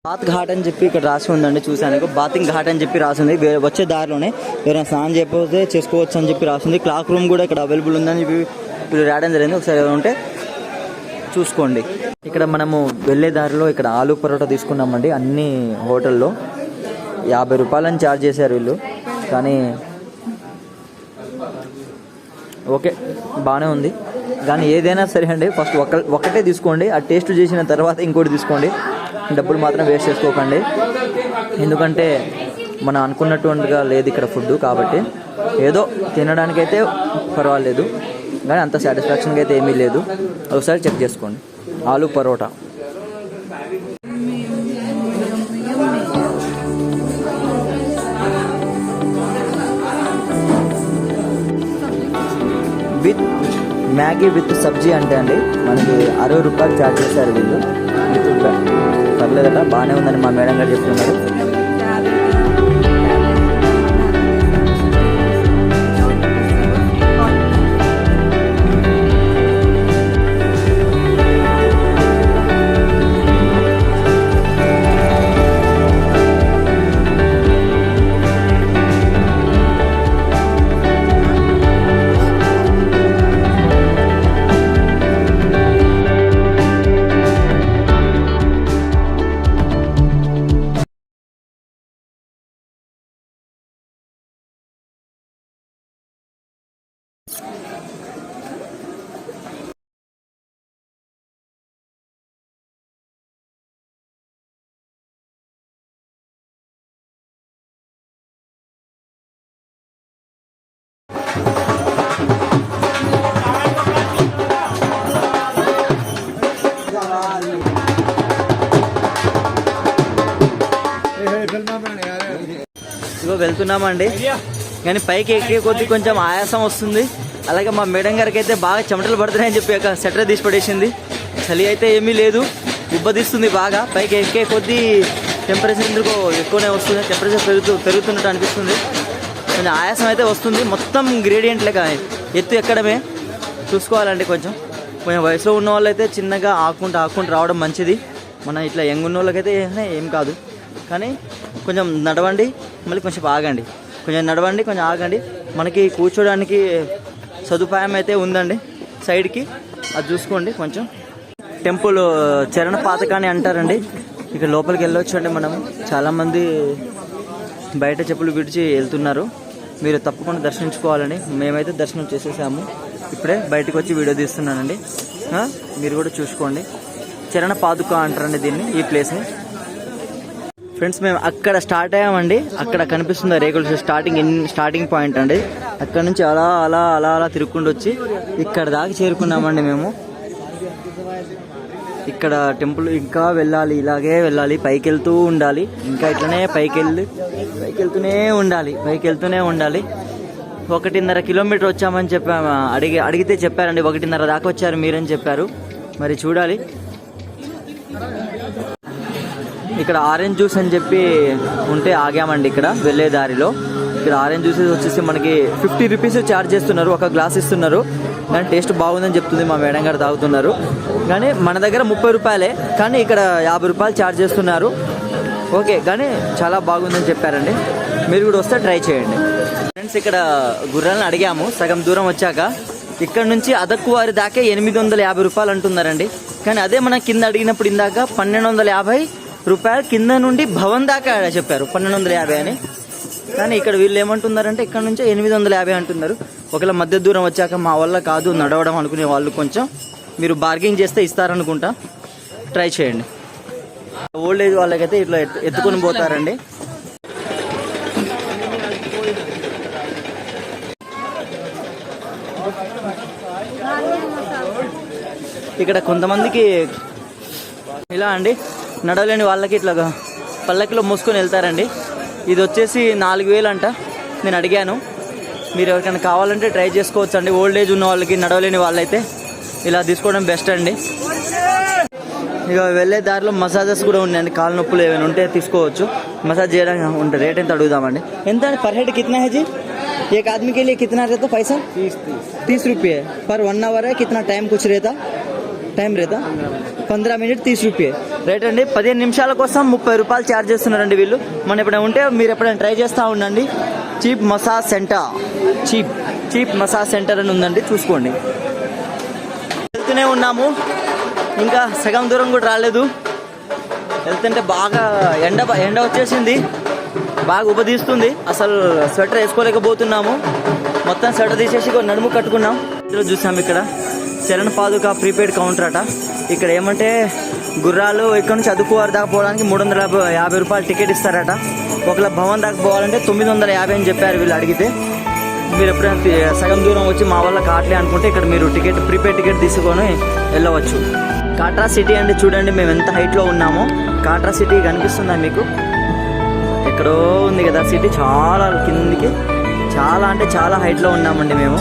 బాత్ ఘాట్ అని చెప్పి ఇక్కడ రాసి ఉందండి. చూసాను బాతింగ్ ఘాట్ అని చెప్పి రాసింది. వచ్చే దారిలోనే ఎవరైనా స్నానం చేయకపోతే చేసుకోవచ్చు అని చెప్పి రాసింది. క్లాక్ రూమ్ కూడా ఇక్కడ అవైలబుల్ ఉందని చెప్పి వీళ్ళు రాయడం జరిగింది. ఒకసారి ఉంటే చూసుకోండి. ఇక్కడ మనము వెళ్ళే దారిలో ఇక్కడ ఆలు పరోటా తీసుకున్నామండి. అన్ని హోటల్లో 50 రూపాయలని ఛార్జ్ చేశారు వీళ్ళు. కానీ ఓకే బాగానే ఉంది. కానీ ఏదైనా సరే అండి ఫస్ట్ ఒకటే తీసుకోండి. ఆ టేస్ట్ చేసిన తర్వాత ఇంకోటి తీసుకోండి. డబ్బులు మాత్రం వేస్ట్ చేసుకోకండి. ఎందుకంటే మనం అనుకున్నట్టుగా లేదు ఇక్కడ ఫుడ్. కాబట్టి ఏదో తినడానికైతే పర్వాలేదు, కానీ అంత సాటిస్ఫాక్షన్గా అయితే ఏమీ లేదు. ఒకసారి చెక్ చేసుకోండి. Aloo paratha with Maggi with సబ్జీ అంటే అండి మనకి 60 రూపాయలు ఛార్జ్ చేశారు వీళ్ళు. పర్లేదట, బాగానే ఉందని మా మేడం గారు చెప్తున్నారు. ఇగో వెళ్తున్నామండి. కానీ పైకి ఎక్కే కొద్దీ కొంచెం ఆయాసం వస్తుంది. అలాగే మా మేడం గారికి అయితే బాగా చెమటలు పడుతున్నాయని చెప్పి ఒక స్వెటర్ తీసి పడేసింది. చలి అయితే ఏమీ లేదు, ఉబ్బదిస్తుంది బాగా. పైకి ఎక్కే కొద్దీ టెంపరేచర్ ఎందుకో ఎక్కువనే వస్తుంది. టెంపరేచర్ పెరుగుతున్నట్టు అనిపిస్తుంది. కొంచెం ఆయాసం అయితే వస్తుంది. మొత్తం గ్రేడియంట్ లెక్క ఎత్తు ఎక్కడమే చూసుకోవాలండి. కొంచెం వయసులో ఉన్న వాళ్ళు అయితే చిన్నగా ఆకుంటూ రావడం మంచిది. మన ఇట్లా యంగ్ ఉన్న వాళ్ళకైతే ఏం కాదు. కానీ కొంచెం నడవండి, మళ్ళీ కొంచెం ఆగండి. కొంచెం నడవండి, కొంచెం ఆగండి. మనకి కూర్చోడానికి సదుపాయం అయితే ఉందండి సైడ్కి, అది చూసుకోండి. కొంచెం టెంపుల్ చరణ పాతకాన్ని అంటారండి. ఇక లోపలికి వెళ్ళొచ్చు అంటే మనం చాలామంది బయట చెప్పులు విడిచి వెళ్తున్నారు. మీరు తప్పకుండా దర్శించుకోవాలని. మేమైతే దర్శనం చేసేసాము. ఇప్పుడే బయటకు వచ్చి వీడియో తీస్తున్నానండి. మీరు కూడా చూసుకోండి. చరణ పాదుక అంటారండి దీన్ని, ఈ ప్లేస్ని. ఫ్రెండ్స్ మేము అక్కడ స్టార్ట్ అయ్యామండి. అక్కడ కనిపిస్తుంది రేకుల స్టార్టింగ్ పాయింట్ అండి. అక్కడ నుంచి అలా అలా అలా అలా తిరుక్కుంటూ వచ్చి ఇక్కడ దాకా చేరుకున్నామండి మేము. ఇక్కడ టెంపుల్ ఇంకా వెళ్ళాలి, ఇలాగే వెళ్ళాలి, పైకి వెళ్తూ ఉండాలి. ఇంకా ఇట్లనే పైకి వెళ్తూనే ఉండాలి. 1.5 కిలోమీటర్ వచ్చామని అడిగితే చెప్పారండి. 1.5 దాకా వచ్చారు మీరని చెప్పారు. మరి చూడాలి. ఇక్కడ ఆరెంజ్ జ్యూస్ అని చెప్పి ఉంటే ఆగామండి. ఇక్కడ వెళ్ళే దారిలో ఇక్కడ ఆరెంజ్ జ్యూసెస్ వచ్చేసి మనకి 50 రూపీస్ ఛార్జ్ చేస్తున్నారు. ఒక గ్లాస్ ఇస్తున్నారు. కానీ టేస్ట్ బాగుందని చెప్తుంది మా మేడం గారు, తాగుతున్నారు. కానీ మన దగ్గర 30 రూపాయలే, కానీ ఇక్కడ 50 రూపాయలు ఛార్జ్ చేస్తున్నారు. ఓకే, కానీ చాలా బాగుందని చెప్పారండి. మీరు కూడా వస్తే ట్రై చేయండి. ఫ్రెండ్స్ ఇక్కడ గుర్రాలను అడిగాము. సగం దూరం వచ్చాక ఇక్కడ నుంచి అదక్కువారి దాకే 850 రూపాయలు అంటున్నారండి. కానీ అదే మనం కింద అడిగినప్పుడు ఇందాక 1250 రూపాయలు కింద నుండి భవన్ దాకా చెప్పారు 1250 అని. కానీ ఇక్కడ వీళ్ళు ఏమంటున్నారంటే ఇక్కడ నుంచి 850 అంటున్నారు. ఒకవేళ మధ్య దూరం వచ్చాక మా వల్ల కాదు నడవడం అనుకునే వాళ్ళు కొంచెం మీరు బార్గెనింగ్ చేస్తే ఇస్తారనుకుంటా, ట్రై చేయండి. ఓల్డ్ ఏజ్ వాళ్ళకైతే ఇట్లా ఎత్తుకొని పోతారండి. ఇక్కడ కొంతమందికి ఇలా అండి నడవలేని వాళ్ళకి ఇట్లా పల్లకిలో మోసుకొని వెళ్తారండి. ఇది వచ్చేసి 4000 అంట. నేను అడిగాను. మీరు ఎవరికైనా కావాలంటే ట్రై చేసుకోవచ్చు అండి. ఓల్డ్ ఏజ్ ఉన్న వాళ్ళకి, నడవలేని వాళ్ళైతే ఇలా తీసుకోవడం బెస్ట్ అండి. ఇక వెళ్ళే దారిలో మసాజెస్ కూడా ఉన్నాయండి. కాళ్ళ నొప్పులు ఏమైనా ఉంటే తీసుకోవచ్చు. మసాజ్ చేయడానికి ఉంటుంది. రేట్ ఎంత అడుగుదామండి. ఎంత పర్ హెడ్ కిतना है जी? एक आदमी के लिए कितना रहता पैसा? 30 रुपये पर 1 आवर है. कितना टाइम कुछ रहता? 15 मिनट 30 रुपये రేట్ అండి. 15 నిమిషాల కోసం 30 రూపాయలు ఛార్జ్ చేస్తున్నారండి వీళ్ళు. మనం ఎప్పుడైనా ఉంటే మీరు ఎప్పుడైనా ట్రై చేస్తూ ఉండండి. చీప్ మసాజ్ సెంటర్ అని ఉందండి, చూసుకోండి. వెళ్తూనే ఉన్నాము. ఇంకా సగం దూరం కూడా రాలేదు. వెళ్తుంటే బాగా ఎండ వచ్చేసింది. బాగా ఉబదీస్తుంది. అసలు స్వెటర్ వేసుకోలేకపోతున్నాము. మొత్తం స్వెటర్ తీసేసి నడుము కట్టుకున్నాం. చూసాము ఇక్కడ చరణ పాదుక ప్రీపెయిడ్ కౌంటర్ అట. ఇక్కడ ఏమంటే గుర్రాలు ఇక్కడ నుంచి అదుకువారి దాకా పోవడానికి 350 రూపాయలు టికెట్ ఇస్తారట. ఒకవేళ భవన్ దాకా పోవాలంటే 950 అని చెప్పారు వీళ్ళు అడిగితే. మీరు ఎప్పుడైనా సగం దూరం వచ్చి మా వల్ల కావట్లే అనుకుంటే ఇక్కడ మీరు ప్రీపెయిడ్ టికెట్ తీసుకొని వెళ్ళవచ్చు. కాట్రా సిటీ అండి. చూడండి మేము ఎంత హైట్లో ఉన్నామో. కాట్రా సిటీ కనిపిస్తుందా మీకు? ఎక్కడో ఉంది కదా సిటీ. చాలా కిందికి, చాలా అంటే చాలా హైట్లో ఉన్నామండి మేము.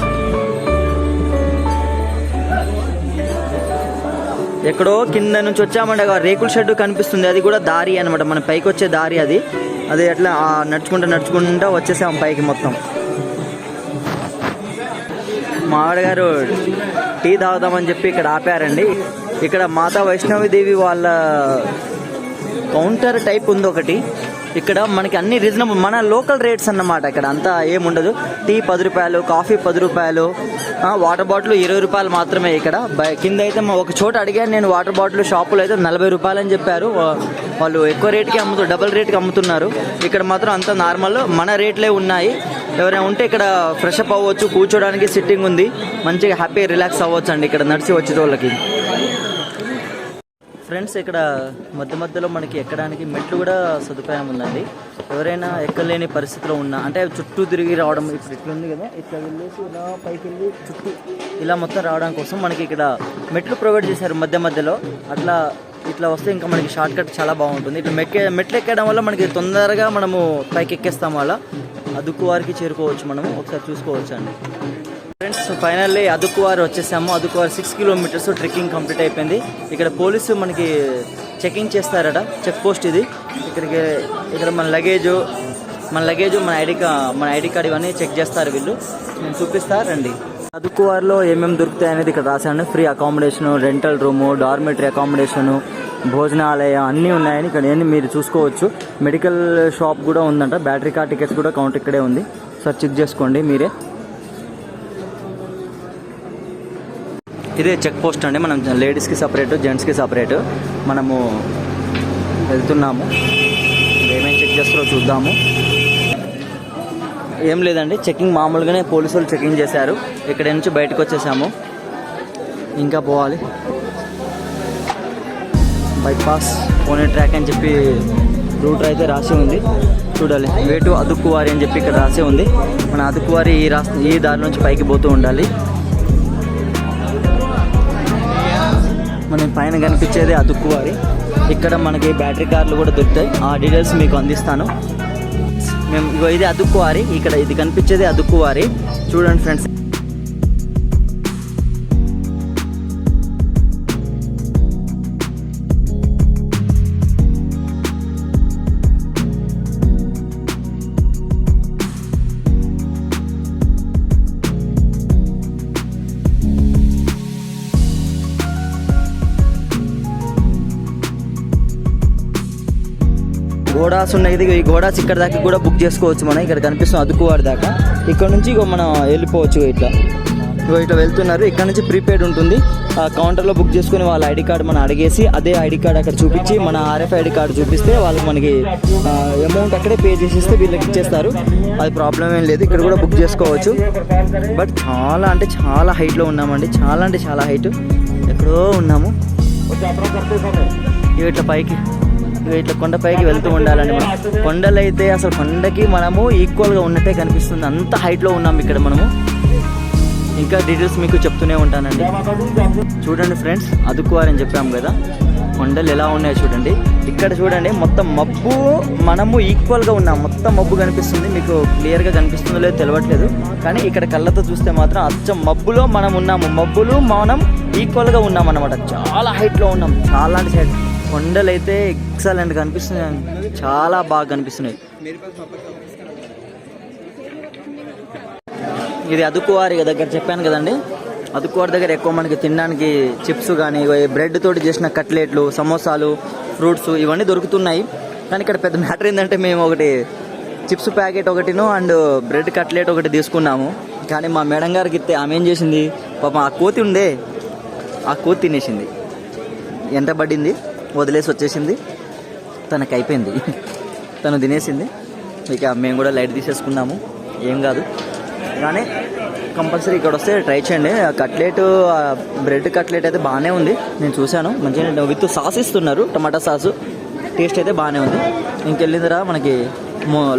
ఎక్కడో కింద నుంచి వచ్చామంటే రేకుల షెడ్ కనిపిస్తుంది. అది కూడా దారి అనమాట, మన పైకి వచ్చే దారి అది. అది అట్లా నడుచుకుంటా వచ్చేసాం పైకి మొత్తం. మా ఆడగారు టీ తాగుదామని చెప్పి ఇక్కడ ఆపారండి. ఇక్కడ మాతా వైష్ణవిదేవి వాళ్ళ కౌంటర్ టైప్ ఉంది ఒకటి. ఇక్కడ మనకి అన్ని రీజనబుల్, మన లోకల్ రేట్స్ అన్నమాట. ఇక్కడ అంతా ఏముండదు. టీ 10 రూపాయలు, కాఫీ 10 రూపాయలు, వాటర్ బాటిల్ 20 రూపాయలు మాత్రమే. ఇక్కడ కింద అయితే ఒక చోట అడిగాను నేను, వాటర్ బాటిల్ షాపులో అయితే 40 రూపాయలు అని చెప్పారు. వాళ్ళు ఎక్కువ రేట్కి డబుల్ రేట్కి అమ్ముతున్నారు. ఇక్కడ మాత్రం అంత నార్మల్ మన రేట్లే ఉన్నాయి. ఎవరైనా ఉంటే ఇక్కడ ఫ్రెష్ అప్ అవ్వచ్చు. కూర్చోడానికి సిట్టింగ్ ఉంది. మంచిగా హ్యాపీ రిలాక్స్ అవ్వచ్చు అండి ఇక్కడ నడిచి వచ్చే వాళ్ళకి. ఫ్రెండ్స్ ఇక్కడ మధ్యలో మనకి ఎక్కడానికి మెట్లు కూడా సదుపాయం ఉందండి. ఎవరైనా ఎక్కలేని పరిస్థితిలో ఉన్నా, అంటే చుట్టూ తిరిగి రావడం, ఇప్పుడు ఇట్లా ఉంది కదా, ఇట్లా వెళ్ళేసి ఇలా పైకి వెళ్ళి చుట్టూ ఇలా మొత్తం రావడం కోసం మనకి ఇక్కడ మెట్లు ప్రొవైడ్ చేశారు మధ్యలో. అట్లా ఇట్లా వస్తే ఇంకా మనకి షార్ట్ కట్ చాలా బాగుంటుంది. ఇట్లా మెట్లు ఎక్కడం వల్ల మనకి తొందరగా మనము పైకి ఎక్కేస్తాం. అలా అదుకువారికి చేరుకోవచ్చు. మనము ఒకసారి చూసుకోవచ్చు అండి. ఫ్రెండ్స్ ఫైనల్లీ అదుకువారు వచ్చేసాము. అదుకువారు 6 కిలోమీటర్స్ ట్రెక్కింగ్ కంప్లీట్ అయిపోయింది. ఇక్కడ పోలీసు మనకి చెకింగ్ చేస్తారట, చెక్ పోస్ట్ ఇది. ఇక్కడ మన లగేజ్, మన ఐడి కార్డ్ ఇవన్నీ చెక్ చేస్తారు వీళ్ళు. నేను చూపిస్తా రండి. అదుకువారులో ఏమేమి దొరుకుతాయి అనేది ఇక్కడ రాశాను. Free accommodation, rental room, dormitory accommodation, భోజనాలయం అన్నీ ఉన్నాయని ఇక్కడ మీరు చూసుకోవచ్చు. మెడికల్ షాప్ కూడా ఉందంట. బ్యాటరీ కార్ టికెట్స్ కూడా కౌంటర్ ఇక్కడే ఉంది. సార్ చెక్ చేసుకోండి మీరే. ఇదే చెక్ పోస్ట్ అండి. మనం లేడీస్కి సపరేటు, జెంట్స్కి సపరేటు. మనము వెళ్తున్నాము. ఏమేమి చెక్ చేస్తారో చూద్దాము. ఏం లేదండి, చెకింగ్ మామూలుగానే పోలీసు వాళ్ళు చెకింగ్ చేశారు. ఇక్కడ నుంచి బయటకు వచ్చేసాము. ఇంకా పోవాలి. బైపాస్ పోనీ ట్రాక్ అని చెప్పి రూట్ అయితే రాసి ఉంది. చూడాలి. వే టు అదుక్కువారి అని చెప్పి ఇక్కడ రాసి ఉంది. మన అదుక్కువారి ఈ దారి నుంచి పైకి పోతూ ఉండాలి. మనం పైన కనిపించేది అదుక్కువారి. ఇక్కడ మనకి బ్యాటరీ కార్లు కూడా దొరుకుతాయి. ఆ డీటెయిల్స్ మీకు అందిస్తాను. ఇది అదుక్కువారి. ఇక్కడ ఇది కనిపించేది అదుక్కువారి. చూడండి ఫ్రెండ్స్. గోడాస్ ఉన్నాయి. ఈ గోడాస్ ఇక్కడ దాకా కూడా బుక్ చేసుకోవచ్చు. మనం ఇక్కడ కనిపిస్తుంది అదుక్కువారి దాకా. ఇక్కడ నుంచి మనం వెళ్ళిపోవచ్చు. ఇట్లా వెళ్తున్నారు. ఇక్కడ నుంచి ప్రీపెయిడ్ ఉంటుంది. ఆ కౌంటర్లో బుక్ చేసుకుని వాళ్ళ ఐడి కార్డు మనం అడిగేసి అదే ఐడి కార్డు అక్కడ చూపించి మన RFID కార్డు చూపిస్తే వాళ్ళు మనకి అమౌంట్ అక్కడే పే చేసిస్తే వీళ్ళకి ఇచ్చేస్తారు. అది ప్రాబ్లం ఏం లేదు. ఇక్కడ కూడా బుక్ చేసుకోవచ్చు. బట్ చాలా అంటే చాలా హైట్లో ఉన్నామండి. చాలా అంటే చాలా హైట్. ఎక్కడో ఉన్నాము. ఇట్లా పైకి ఇట్లా కొండపైకి వెళ్తూ ఉండాలండి. మనం కొండలు అయితే అసలు కొండకి మనము ఈక్వల్గా ఉన్నట్టే కనిపిస్తుంది. అంత హైట్లో ఉన్నాము ఇక్కడ మనము. ఇంకా డీటెయిల్స్ మీకు చెప్తూనే ఉంటానండి. చూడండి ఫ్రెండ్స్, అదుక్కువారి అని చెప్పాము కదా, కొండలు ఎలా ఉన్నాయో చూడండి. ఇక్కడ చూడండి, మొత్తం మబ్బు. మనము ఈక్వల్గా ఉన్నాం. మొత్తం మబ్బు కనిపిస్తుంది. మీకు క్లియర్గా కనిపిస్తుందో లేదో తెలియట్లేదు, కానీ ఇక్కడ కళ్ళతో చూస్తే మాత్రం అచ్చం మబ్బులో మనం ఉన్నాము. మబ్బులు మనం ఈక్వల్గా ఉన్నాం అన్నమాట. చాలా హైట్లో ఉన్నాం. చాలా అంటే సైడ్ కొండలు అయితే ఎక్సలెంట్ కనిపిస్తున్నాయి. చాలా బాగా కనిపిస్తున్నాయి. ఇది అదుక్కువారి దగ్గర చెప్పాను కదండి. అదుక్కువారి దగ్గర ఎక్కువ మనకి తినడానికి చిప్స్ కానీ బ్రెడ్ తోటి చేసిన కట్లెట్లు, సమోసాలు, ఫ్రూట్స్ ఇవన్నీ దొరుకుతున్నాయి. కానీ ఇక్కడ పెద్ద మ్యాటర్ ఏంటంటే మేము ఒకటి చిప్స్ ప్యాకెట్ ఒకటిను అండ్ బ్రెడ్ కట్లెట్ ఒకటి తీసుకున్నాము. కానీ మా మేడం గారికి ఇస్తే ఆమె ఏం చేసింది, పాపం ఆ కోతి ఉండే, ఆ కోతి తినేసింది. ఎంత పడింది, వదిలేసి వచ్చేసింది. తనకు అయిపోయింది, తను తినేసింది. ఇక మేము కూడా లైట్ తీసేసుకున్నాము. ఏం కాదు, కానీ కంపల్సరీ ఇక్కడ వస్తే ట్రై చేయండి. కట్లెట్, బ్రెడ్ కట్లెట్ అయితే బాగానే ఉంది. నేను చూశాను, మంచిగా విత్ సాస్ ఇస్తున్నారు, టమాటా సాసు. టేస్ట్ అయితే బాగానే ఉంది. ఇంకెళ్ళిందిరా మనకి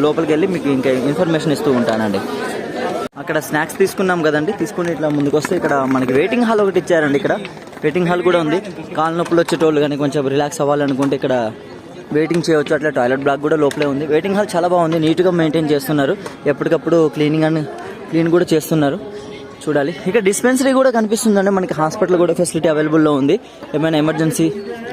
లోపలికి వెళ్ళి మీకు ఇంకా ఇన్ఫర్మేషన్ ఇస్తూ ఉంటానండి. అక్కడ స్నాక్స్ తీసుకున్నాం కదండి. తీసుకుని ఇట్లా ముందుకు వస్తే ఇక్కడ మనకి వెయిటింగ్ హాల్ ఒకటి ఇచ్చారండి. ఇక్కడ వెయిటింగ్ హాల్ కూడా ఉంది. కాళ్ళ నొప్పులు వచ్చేటోళ్ళు కానీ కొంచెం రిలాక్స్ అవ్వాలనుకుంటే ఇక్కడ వెయిటింగ్ చేయవచ్చు. అట్లా టాయిలెట్ బ్లాక్ కూడా లోపలే ఉంది. వెయిటింగ్ హాల్ చాలా బాగుంది. నీట్గా మెయింటైన్ చేస్తున్నారు. ఎప్పటికప్పుడు క్లీన్ కూడా చేస్తున్నారు. చూడాలి. ఇక్కడ డిస్పెన్సరీ కూడా కనిపిస్తుందండి. మనకి హాస్పిటల్ కూడా ఫెసిలిటీ అవైలబుల్లో ఉంది. ఏమైనా ఎమర్జెన్సీ,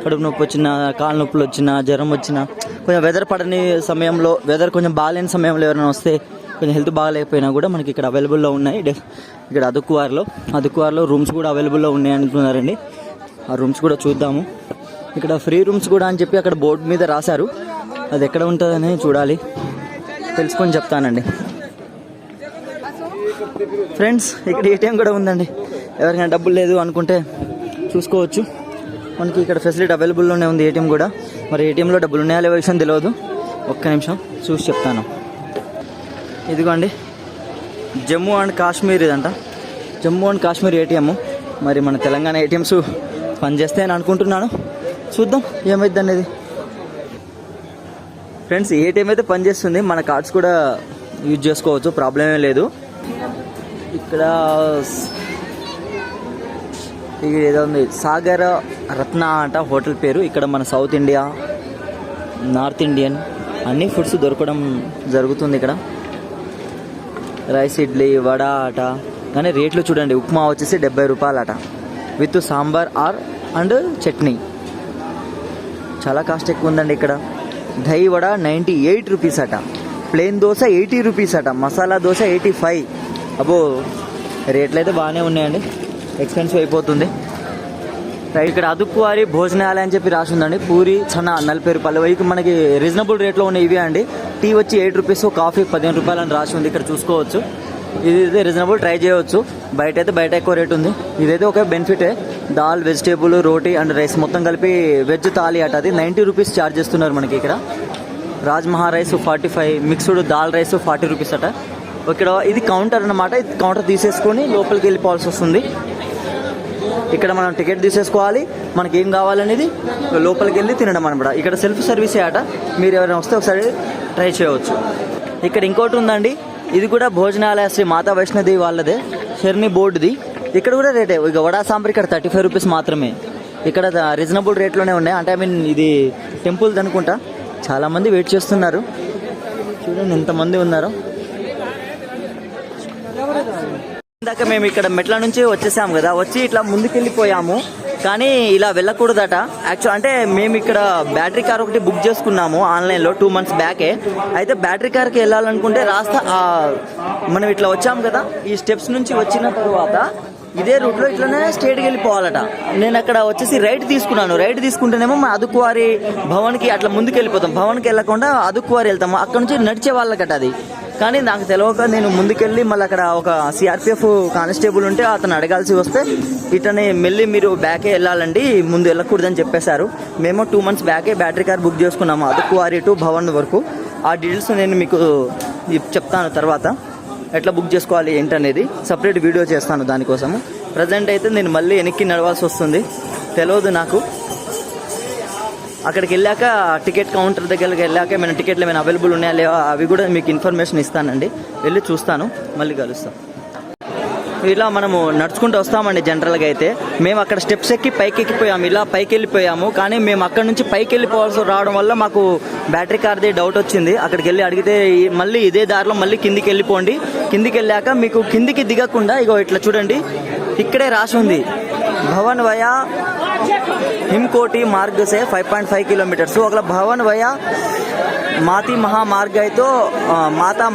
కడుపు నొప్పి వచ్చినా, కాళ్ళ నొప్పులు వచ్చినా, జ్వరం వచ్చినా, కొంచెం వెదర్ పడని సమయంలో, వెదర్ కొంచెం బాగాలేని సమయంలో ఎవరైనా వస్తే, కొంచెం హెల్త్ బాగాలేకపోయినా కూడా మనకి ఇక్కడ అవైలబుల్లో ఉన్నాయి. ఇక్కడ అదుక్కువారిలో రూమ్స్ కూడా అవైలబుల్లో ఉన్నాయి అంటున్నారండి. ఆ రూమ్స్ కూడా చూద్దాము. ఇక్కడ ఫ్రీ రూమ్స్ కూడా అని చెప్పి అక్కడ బోర్డు మీద రాశారు. అది ఎక్కడ ఉంటుందని చూడాలి, తెలుసుకొని చెప్తానండి. ఫ్రెండ్స్, ఇక్కడ ATM కూడా ఉందండి. ఎవరికైనా డబ్బులు లేదు అనుకుంటే చూసుకోవచ్చు. మనకి ఇక్కడ ఫెసిలిటీ అవైలబుల్లోనే ఉంది. ATM కూడా. మరి ATMలో డబ్బులు ఉన్నాయా లేవో విషయం తెలియదు. ఒక్క నిమిషం చూసి చెప్తాను. ఇదిగోండి, జమ్మూ అండ్ కాశ్మీర్ ఇదంట. Jammu and Kashmir ATM. మరి మన తెలంగాణ ATMs పనిచేస్తే అని అనుకుంటున్నాను. చూద్దాం ఏమైద్ది అనేది. ఫ్రెండ్స్, ATM అయితే పనిచేస్తుంది. మన కార్డ్స్ కూడా యూజ్ చేసుకోవచ్చు, ప్రాబ్లం ఏం లేదు. ఇక్కడ ఏదో ఉంది, సాగర రత్న అంట హోటల్ పేరు. ఇక్కడ మన సౌత్ ఇండియా, నార్త్ ఇండియన్ అన్ని ఫుడ్స్ దొరకడం జరుగుతుంది. ఇక్కడ రైస్, ఇడ్లీ, వడ అట. కానీ రేట్లు చూడండి. ఉప్మా వచ్చేసి 70 రూపాయలు అట, విత్ సాంబార్ అండ్ చట్నీ. చాలా కాస్ట్ ఎక్కువ ఉందండి ఇక్కడ. దహి వడ 98 రూపీస్ అట, ప్లెయిన్ దోశ 80 రూపీస్ అట, మసాలా దోశ 85. అబ్బో, రేట్లు అయితే బాగానే ఉన్నాయండి. ఎక్స్పెన్సివ్ అయిపోతుంది. ఇక్కడ అదుక్కువారి భోజనాలయం అని చెప్పి రాసి ఉందండి. పూరి చనా 40 రూపాయలు. ఇవి మనకి రీజనబుల్ రేట్లో ఉన్నాయి ఇవి అండి. టీ వచ్చి 8 రూపీస్, కాఫీ 15 రూపాయలు అని రాసి ఉంది. ఇక్కడ చూసుకోవచ్చు. ఇది రీజనబుల్, ట్రై చేయవచ్చు. బయట ఎక్కువ రేట్ ఉంది. ఇదైతే ఒక బెనిఫిటే. దాల్, వెజిటేబుల్, రోటీ అండ్ రైస్ మొత్తం కలిపి వెజ్ థాలీ అట. అది 90 రూపీస్ ఛార్జ్ చేస్తున్నారు మనకి ఇక్కడ. రాజ్మహా రైస్ 45, మిక్స్డ్ దాల్ రైస్ 40 రూపీస్ అట. ఇక్కడ ఇది కౌంటర్ అన్నమాట. ఇది కౌంటర్ తీసేసుకొని లోపలికి వెళ్ళిపోవాల్సి వస్తుంది. ఇక్కడ మనం టికెట్ తీసేసుకోవాలి. మనకి ఏం కావాలనేది లోపలికి వెళ్ళి తినడం అనమాట. ఇక్కడ సెల్ఫ్ సర్వీసే అట. మీరు ఎవరైనా వస్తే ఒకసారి ట్రై చేయవచ్చు. ఇక్కడ ఇంకోటి ఉందండి. ఇది కూడా భోజనాలయ శ్రీ మాతా వైష్ణోదేవి వాళ్ళదే, షెర్నీ బోర్డుది. ఇక్కడ కూడా రేటే. ఇక వడా సాంబార్ ఇక్కడ 35 రూపీస్ మాత్రమే. ఇక్కడ రీజనబుల్ రేట్లోనే ఉన్నాయి. అంటే ఇది టెంపుల్ అనుకుంటా. చాలామంది వెయిట్ చేస్తున్నారు. చూడండి ఎంతమంది ఉన్నారో. ఇందాక మేము ఇక్కడ మెట్ల నుంచి వచ్చేసాము కదా, వచ్చి ఇట్లా ముందుకెళ్ళిపోయాము. కానీ ఇలా వెళ్ళకూడదట. యాక్చువల్ అంటే మేము ఇక్కడ బ్యాటరీ కార్ ఒకటి బుక్ చేసుకున్నాము ఆన్లైన్లో 2 months బ్యాకే. అయితే బ్యాటరీ కార్కి వెళ్ళాలనుకుంటే మనం ఇట్లా వచ్చాము కదా, ఈ స్టెప్స్ నుంచి వచ్చిన తర్వాత ఇదే రూట్లో ఇట్లనే స్ట్రేట్కి వెళ్ళిపోవాలట. నేను అక్కడ వచ్చేసి రైట్ తీసుకున్నాను. రైట్ తీసుకుంటేనేమో మా అదుకువారి భవన్కి అట్లా ముందుకు వెళ్ళిపోతాం. భవన్కి వెళ్ళకుండా అదుకువారి వెళ్తాము. అక్కడ నుంచి నడిచే వాళ్ళకట అది. కానీ నాకు తెలియక నేను ముందుకెళ్ళి మళ్ళీ అక్కడ ఒక సిఆర్పిఎఫ్ కానిస్టేబుల్ ఉంటే అతను అడగాల్సి వస్తే ఇట్లనే మెల్లి మీరు బ్యాకే వెళ్ళాలండి, ముందు వెళ్ళకూడదని చెప్పేశారు. మేము 2 months బ్యాకే బ్యాటరీ కార్ బుక్ చేసుకున్నాము అదుకువారి టు భవన్ వరకు. ఆ డీటెయిల్స్ నేను మీకు చెప్తాను తర్వాత, ఎట్లా బుక్ చేసుకోవాలి ఏంటనేది సపరేట్ వీడియో చేస్తాను దానికోసము. ప్రజెంట్ అయితే నేను మళ్ళీ వెనక్కి నడవాల్సి వస్తుంది. తెలియదు నాకు. అక్కడికి వెళ్ళాక టికెట్ కౌంటర్ దగ్గరికి వెళ్ళాక ఏమైనా టికెట్లు ఏమైనా అవైలబుల్ ఉన్నాయా లేవా అవి కూడా మీకు ఇన్ఫర్మేషన్ ఇస్తానండి. వెళ్ళి చూస్తాను, మళ్ళీ కలుస్తాం. ఇలా మనము నడుచుకుంటూ వస్తామండి. జనరల్గా అయితే మేము అక్కడ స్టెప్స్ ఎక్కి పైకి ఎక్కిపోయాము, ఇలా పైకి వెళ్ళిపోయాము. కానీ మేము అక్కడ నుంచి పైకి వెళ్ళిపోవాల్సి రావడం వల్ల మాకు బ్యాటరీ కార్ది డౌట్ వచ్చింది. అక్కడికి వెళ్ళి అడిగితే మళ్ళీ ఇదే దారిలో మళ్ళీ కిందికి వెళ్ళిపోండి. కిందికి వెళ్ళాక మీకు కిందికి దిగకుండా ఇగో ఇట్లా చూడండి, ఇక్కడే రాసి ఉంది భవన్ వయా హిమ్కోటి మార్గ్ సే 5.5 కిలోమీటర్స్. ఒకవేళ భవన్ వయా మాతా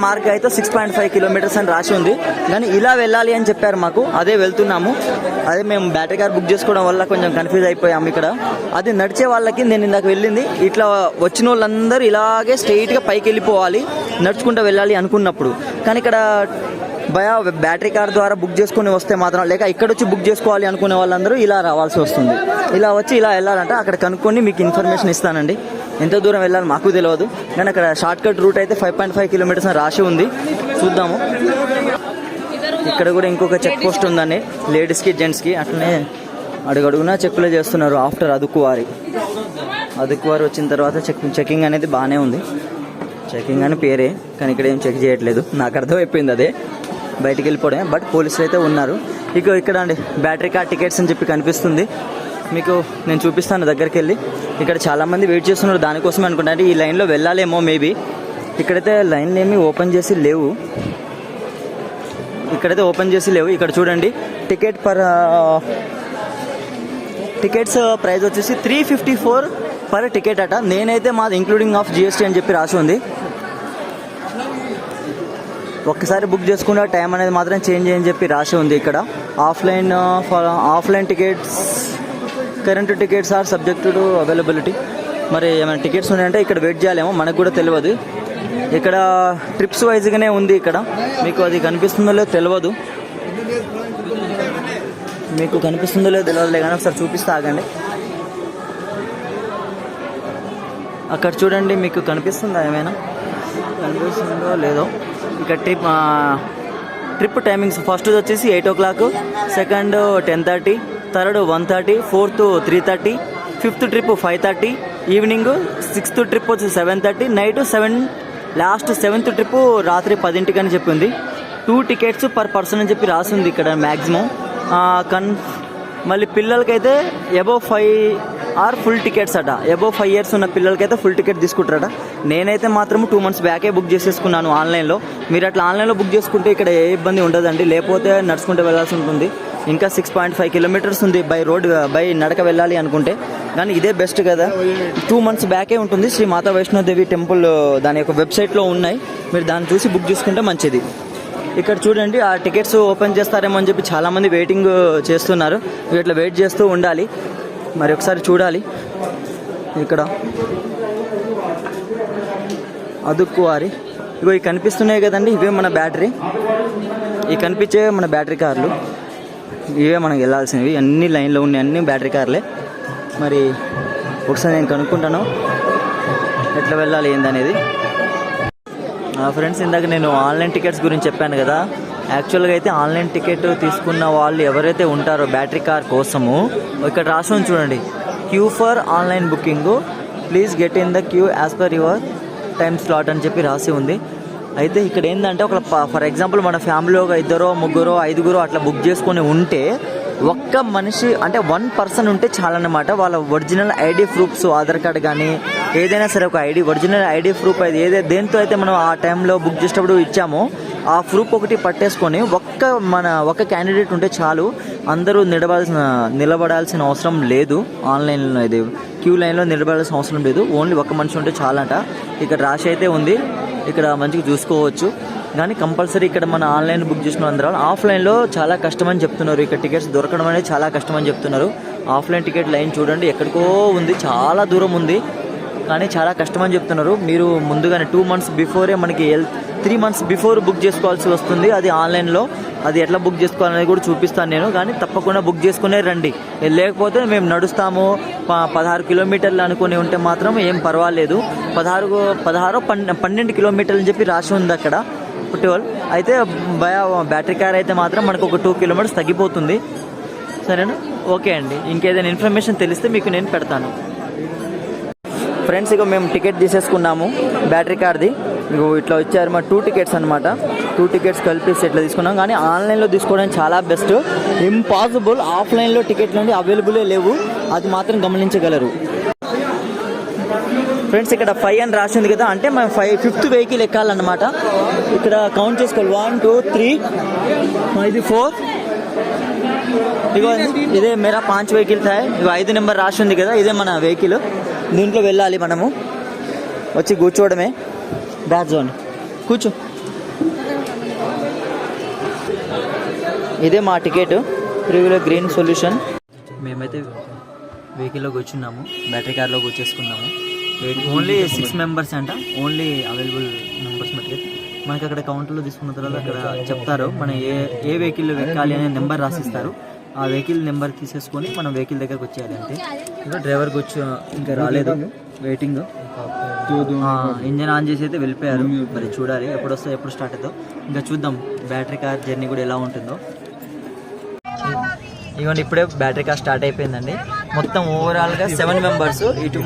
మార్గ్ అయితే 6.5 కిలోమీటర్స్ అని రాసి ఉంది. కానీ ఇలా వెళ్ళాలి అని చెప్పారు మాకు. అదే వెళ్తున్నాము. అదే మేము బ్యాటరీ కార్ బుక్ చేసుకోవడం వల్ల కొంచెం కన్ఫ్యూజ్ అయిపోయాము ఇక్కడ. అది నడిచే వాళ్ళకి నేను ఇందాక వెళ్ళింది ఇట్లా వచ్చిన వాళ్ళందరూ ఇలాగే స్ట్రైట్గా పైకి వెళ్ళిపోవాలి, నడుచుకుంటూ వెళ్ళాలి అనుకున్నప్పుడు. కానీ ఇక్కడ బ్యాటరీ కార్ ద్వారా బుక్ చేసుకుని వస్తే మాత్రం, లేక ఇక్కడ వచ్చి బుక్ చేసుకోవాలి అనుకునే వాళ్ళందరూ ఇలా రావాల్సి వస్తుంది. ఇలా వచ్చి ఇలా వెళ్ళాలంటే అక్కడ కనుక్కొని మీకు ఇన్ఫర్మేషన్ ఇస్తానండి. ఎంత దూరం వెళ్ళాలి మాకు తెలియదు. కానీ అక్కడ షార్ట్ కట్ రూట్ అయితే 5.5 కిలోమీటర్స్ అని రాసి ఉంది. చూద్దాము. ఇక్కడ కూడా ఇంకొక చెక్ పోస్ట్ ఉందండి, లేడీస్కి జెంట్స్కి. అట్లనే అడుగడుగునా చెక్కులే చేస్తున్నారు. ఆఫ్టర్ అదుకువారి వచ్చిన తర్వాత చెకింగ్ అనేది బాగానే ఉంది. చెకింగ్ అని పేరే, కానీ ఇక్కడ ఏం చెక్ చేయట్లేదు. నాకు అర్థమైపోయింది అదే, బయటికి వెళ్ళిపోవడమే. బట్ పోలీసులు అయితే ఉన్నారు. ఇక్కడ అండి బ్యాటరీ కార్ టికెట్స్ అని చెప్పి కనిపిస్తుంది మీకు. నేను చూపిస్తాను దగ్గరికి వెళ్ళి. ఇక్కడ చాలామంది వెయిట్ చేస్తున్నారు దానికోసం అనుకుంటాను. ఈ లైన్లో వెళ్ళాలేమో మేబీ. ఇక్కడైతే లైన్లు ఏమీ ఓపెన్ చేసి లేవు. ఇక్కడ చూడండి టికెట్స్ ప్రైస్ వచ్చేసి 354 పర్ టికెట్ అట. నేనైతే మాది ఇంక్లూడింగ్ ఆఫ్ జిఎస్టీ అని చెప్పి రాసి ఉంది. ఒక్కసారి బుక్ చేసుకున్న టైం అనేది మాత్రం చేంజ్ అని చెప్పి రాసి ఉంది ఇక్కడ. Offline tickets current tickets are subject to availability. మరి ఏమైనా టికెట్స్ ఉన్నాయంటే ఇక్కడ వెయిట్ చేయాలేమో, మనకు కూడా తెలియదు. ఇక్కడ ట్రిప్స్ వైజ్గానే ఉంది. ఇక్కడ మీకు అది కనిపిస్తుందో లేదో తెలియదు. కానీ ఒకసారి చూపిస్తా ఆగండి. అక్కడ చూడండి, మీకు కనిపిస్తుందా? ఏమైనా కనిపిస్తుందో లేదో. ఇక్కడ ట్రిప్ టైమింగ్స్ ఫస్ట్ వచ్చేసి 8 o'clock, second 10:30, third 1:30, fourth 3:30, fifth trip 5:30, evening 6th trip వచ్చి 7:30, నైట్ 7, లాస్ట్ 7th ట్రిప్ రాత్రి 10 అని చెప్పింది. 2 tickets పర్ పర్సన్ అని చెప్పి రాసింది ఇక్కడ మ్యాక్సిమం. మళ్ళీ పిల్లలకైతే అబవ్ 5 ఆర్ ఫుల్ టికెట్స్ అట. అబవ్ 5 years ఉన్న పిల్లలకైతే ఫుల్ టికెట్ తీసుకుంటారట. నేనైతే మాత్రం 2 months బ్యాకే బుక్ చేసేసుకున్నాను ఆన్లైన్లో. మీరు అట్లా ఆన్లైన్లో బుక్ చేసుకుంటే ఇక్కడ ఏ ఇబ్బంది ఉండదండి. లేకపోతే నడుచుకుంటూ వెళ్ళాల్సి ఉంటుంది. ఇంకా 6.5 kilometers ఉంది బై నడక వెళ్ళాలి అనుకుంటే. కానీ ఇదే బెస్ట్ కదా. 2 months బ్యాకే ఉంటుంది. శ్రీ మాతా వైష్ణోదేవి టెంపుల్ దాని యొక్క వెబ్సైట్లో ఉన్నాయి. మీరు దాన్ని చూసి బుక్ చేసుకుంటే మంచిది. ఇక్కడ చూడండి, ఆ టికెట్స్ ఓపెన్ చేస్తారేమో అని చెప్పి చాలామంది వెయిటింగ్ చేస్తున్నారు. ఇట్లా వెయిట్ చేస్తూ ఉండాలి. మరి ఒకసారి చూడాలి. ఇక్కడ అదుక్కువారి ఇవి కనిపిస్తున్నాయి కదండి, ఇవే మన బ్యాటరీ. ఈ కనిపించే మన బ్యాటరీ కార్లు, ఇవే మనకు వెళ్ళాల్సినవి. అన్ని లైన్లో ఉన్నాయి, అన్ని బ్యాటరీ కార్లే. మరి ఒకసారి నేను కనుక్కుంటాను ఎట్లా వెళ్ళాలి ఏందనేది. ఫ్రెండ్స్, ఇందాక నేను ఆన్లైన్ టికెట్స్ గురించి చెప్పాను కదా. యాక్చువల్గా అయితే ఆన్లైన్ టికెట్ తీసుకున్న వాళ్ళు ఎవరైతే ఉంటారో బ్యాటరీ కార్ కోసము, ఇక్కడ రాసి ఉంది చూడండి, queue for online booking, please get in the queue as per your time slot అని చెప్పి రాసి ఉంది. అయితే ఇక్కడ ఏంటంటే ఒక ఫర్ ఎగ్జాంపుల్ మన ఫ్యామిలీలో ఒక 2, 3, 5 అట్లా బుక్ చేసుకొని ఉంటే, ఒక్క మనిషి అంటే 1 పర్సన్ ఉంటే చాలన్నమాట. వాళ్ళ original ID proofs, Aadhaar card కానీ ఏదైనా సరే ఒక ఒరిజినల్ ఐడి ప్రూఫ్ అయితే దేంతో అయితే మనం ఆ టైంలో బుక్ చేసేటప్పుడు ఇచ్చామో ఆ ప్రూఫ్ ఒకటి పట్టేసుకొని ఒక్క క్యాండిడేట్ ఉంటే చాలు. అందరూ నిలబడాల్సిన అవసరం లేదు. ఆన్లైన్లో ఇది క్యూ లైన్లో నిలబడాల్సిన అవసరం లేదు. ఓన్లీ ఒక్క మనిషి ఉంటే చాలంట. ఇక్కడ రాసి అయితే ఉంది, ఇక్కడ మంచిగా చూసుకోవచ్చు. కానీ కంపల్సరీ ఇక్కడ మన ఆన్లైన్ బుక్ చేసుకున్న అందరూ ఆఫ్లైన్లో చాలా కష్టమని చెప్తున్నారు. ఇక్కడ టికెట్స్ దొరకడం అనేది చాలా కష్టమని చెప్తున్నారు. ఆఫ్లైన్ టికెట్ లైన్ చూడండి, ఎక్కడికో ఉంది, చాలా దూరం ఉంది, కానీ చాలా కష్టమని చెప్తున్నారు. మీరు ముందుగానే 2 months బిఫోరే, మనకి 3 months బిఫోర్ బుక్ చేసుకోవాల్సి వస్తుంది. అది ఆన్లైన్లో. అది ఎట్లా బుక్ చేసుకోవాలనేది కూడా చూపిస్తాను నేను. కానీ తప్పకుండా బుక్ చేసుకునే రండి. లేకపోతే మేము నడుస్తాము 16 కిలోమీటర్లు అనుకుని ఉంటే మాత్రం ఏం పర్వాలేదు. 12 కిలోమీటర్లు అని చెప్పి రాసి ఉంది అక్కడ 12. అయితే బ్యాటరీ కార్ అయితే మాత్రం మనకు ఒక 2 kilometers తగ్గిపోతుంది. సరేనా? ఓకే అండి. ఇంకేదైనా ఇన్ఫర్మేషన్ తెలిస్తే మీకు నేను పెడతాను. ఫ్రెండ్స్, ఇక మేము టికెట్ తీసేసుకున్నాము బ్యాటరీ కార్ది. ఇక ఇట్లా వచ్చారు మా 2 tickets అనమాట. 2 tickets కలిపేసి ఇట్లా తీసుకున్నాం. కానీ ఆన్లైన్లో తీసుకోవడం చాలా బెస్ట్. ఇంపాసిబుల్, ఆఫ్లైన్లో టికెట్లు అంటే అవైలబులే లేవు, అది మాత్రం గమనించగలరు. ఫ్రెండ్స్, ఇక్కడ 5 అని రాసింది కదా, అంటే మేము 5th వెహికల్ ఎక్కాలన్నమాట. ఇక్కడ కౌంట్ చేసుకోవాలి. 1 2 3 ఇది 4. ఇగో ఇదే మేరా 5 వెహికల్స్ థాయ్. ఇగో 5 నెంబర్ రాసి ఉంది కదా, ఇదే మన వెహికల్. దీంట్లో వెళ్ళాలి మనము. వచ్చి కూర్చోవడమే. బ్యాక్ జోన్ కూర్చో. ఇదే మా టికెట్, ప్రివ్యూలర్ గ్రీన్ సొల్యూషన్. మేమైతే వెహికల్లో కూర్చున్నాము, బ్యాటరీ కార్లో కూర్చేసుకున్నాము. ఓన్లీ 6 members అంట, ఓన్లీ అవైలబుల్ మెంబర్స్ మట్టుకే. మనకి అక్కడ కౌంటర్లో తీసుకున్న తర్వాత అక్కడ చెప్తారు మన ఏ వెహికల్లో ఎక్కాలి అనే నెంబర్ రాసిస్తారు. ఆ వెహికల్ నెంబర్ తీసేసుకొని మనం వెహికల్ దగ్గరకు వచ్చేయాలి అంతే. ఇంకా డ్రైవర్ ఇంకా రాలేదు, వెయిటింగ్. ఇంజన్ ఆన్ చేసి అయితే వెళ్ళిపోయారు. మరి చూడాలి ఎప్పుడు వస్తుందో, ఎప్పుడు స్టార్ట్ అవుతుందో. ఇంకా చూద్దాం బ్యాటరీ కార్ జర్నీ కూడా ఎలా ఉంటుందో. ఇవ్వండి, ఇప్పుడే బ్యాటరీ కార్ స్టార్ట్ అయిపోయిందండి. మొత్తం ఓవరాల్గా 7 members, ఇటు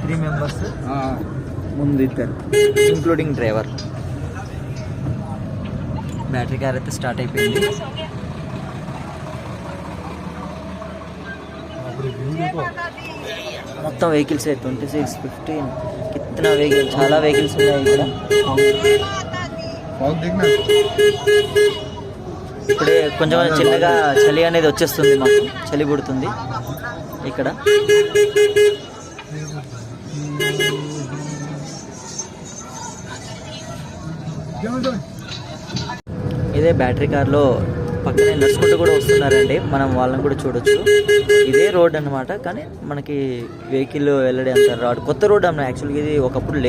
3 members, ముందు 2 ఇంక్లూడింగ్ డ్రైవర్. బ్యాటరీ కార్ అయితే స్టార్ట్ అయిపోయింది. మొత్తం వెహికల్స్ 26, 15 కిतना వెహికల్, చాలా వెహికల్స్ ఉన్నాయి ఇక్కడ. ఇప్పుడే కొంచెం చిన్నగా చలి అనేది వచ్చేస్తుంది, మాకు చలి పుడుతుంది ఇక్కడ. ఇదే బ్యాటరీ కార్లో పక్కనే నడుచుకుంటూ కూడా వస్తున్నారండి, మనం వాళ్ళని కూడా చూడొచ్చు. ఇదే రోడ్ అనమాట, కానీ మనకి వెహికల్ వెళ్ళడే అంత రోడ్, కొత్త రోడ్ అన్న. యాక్చువల్గా ఇది ఒకప్పుడు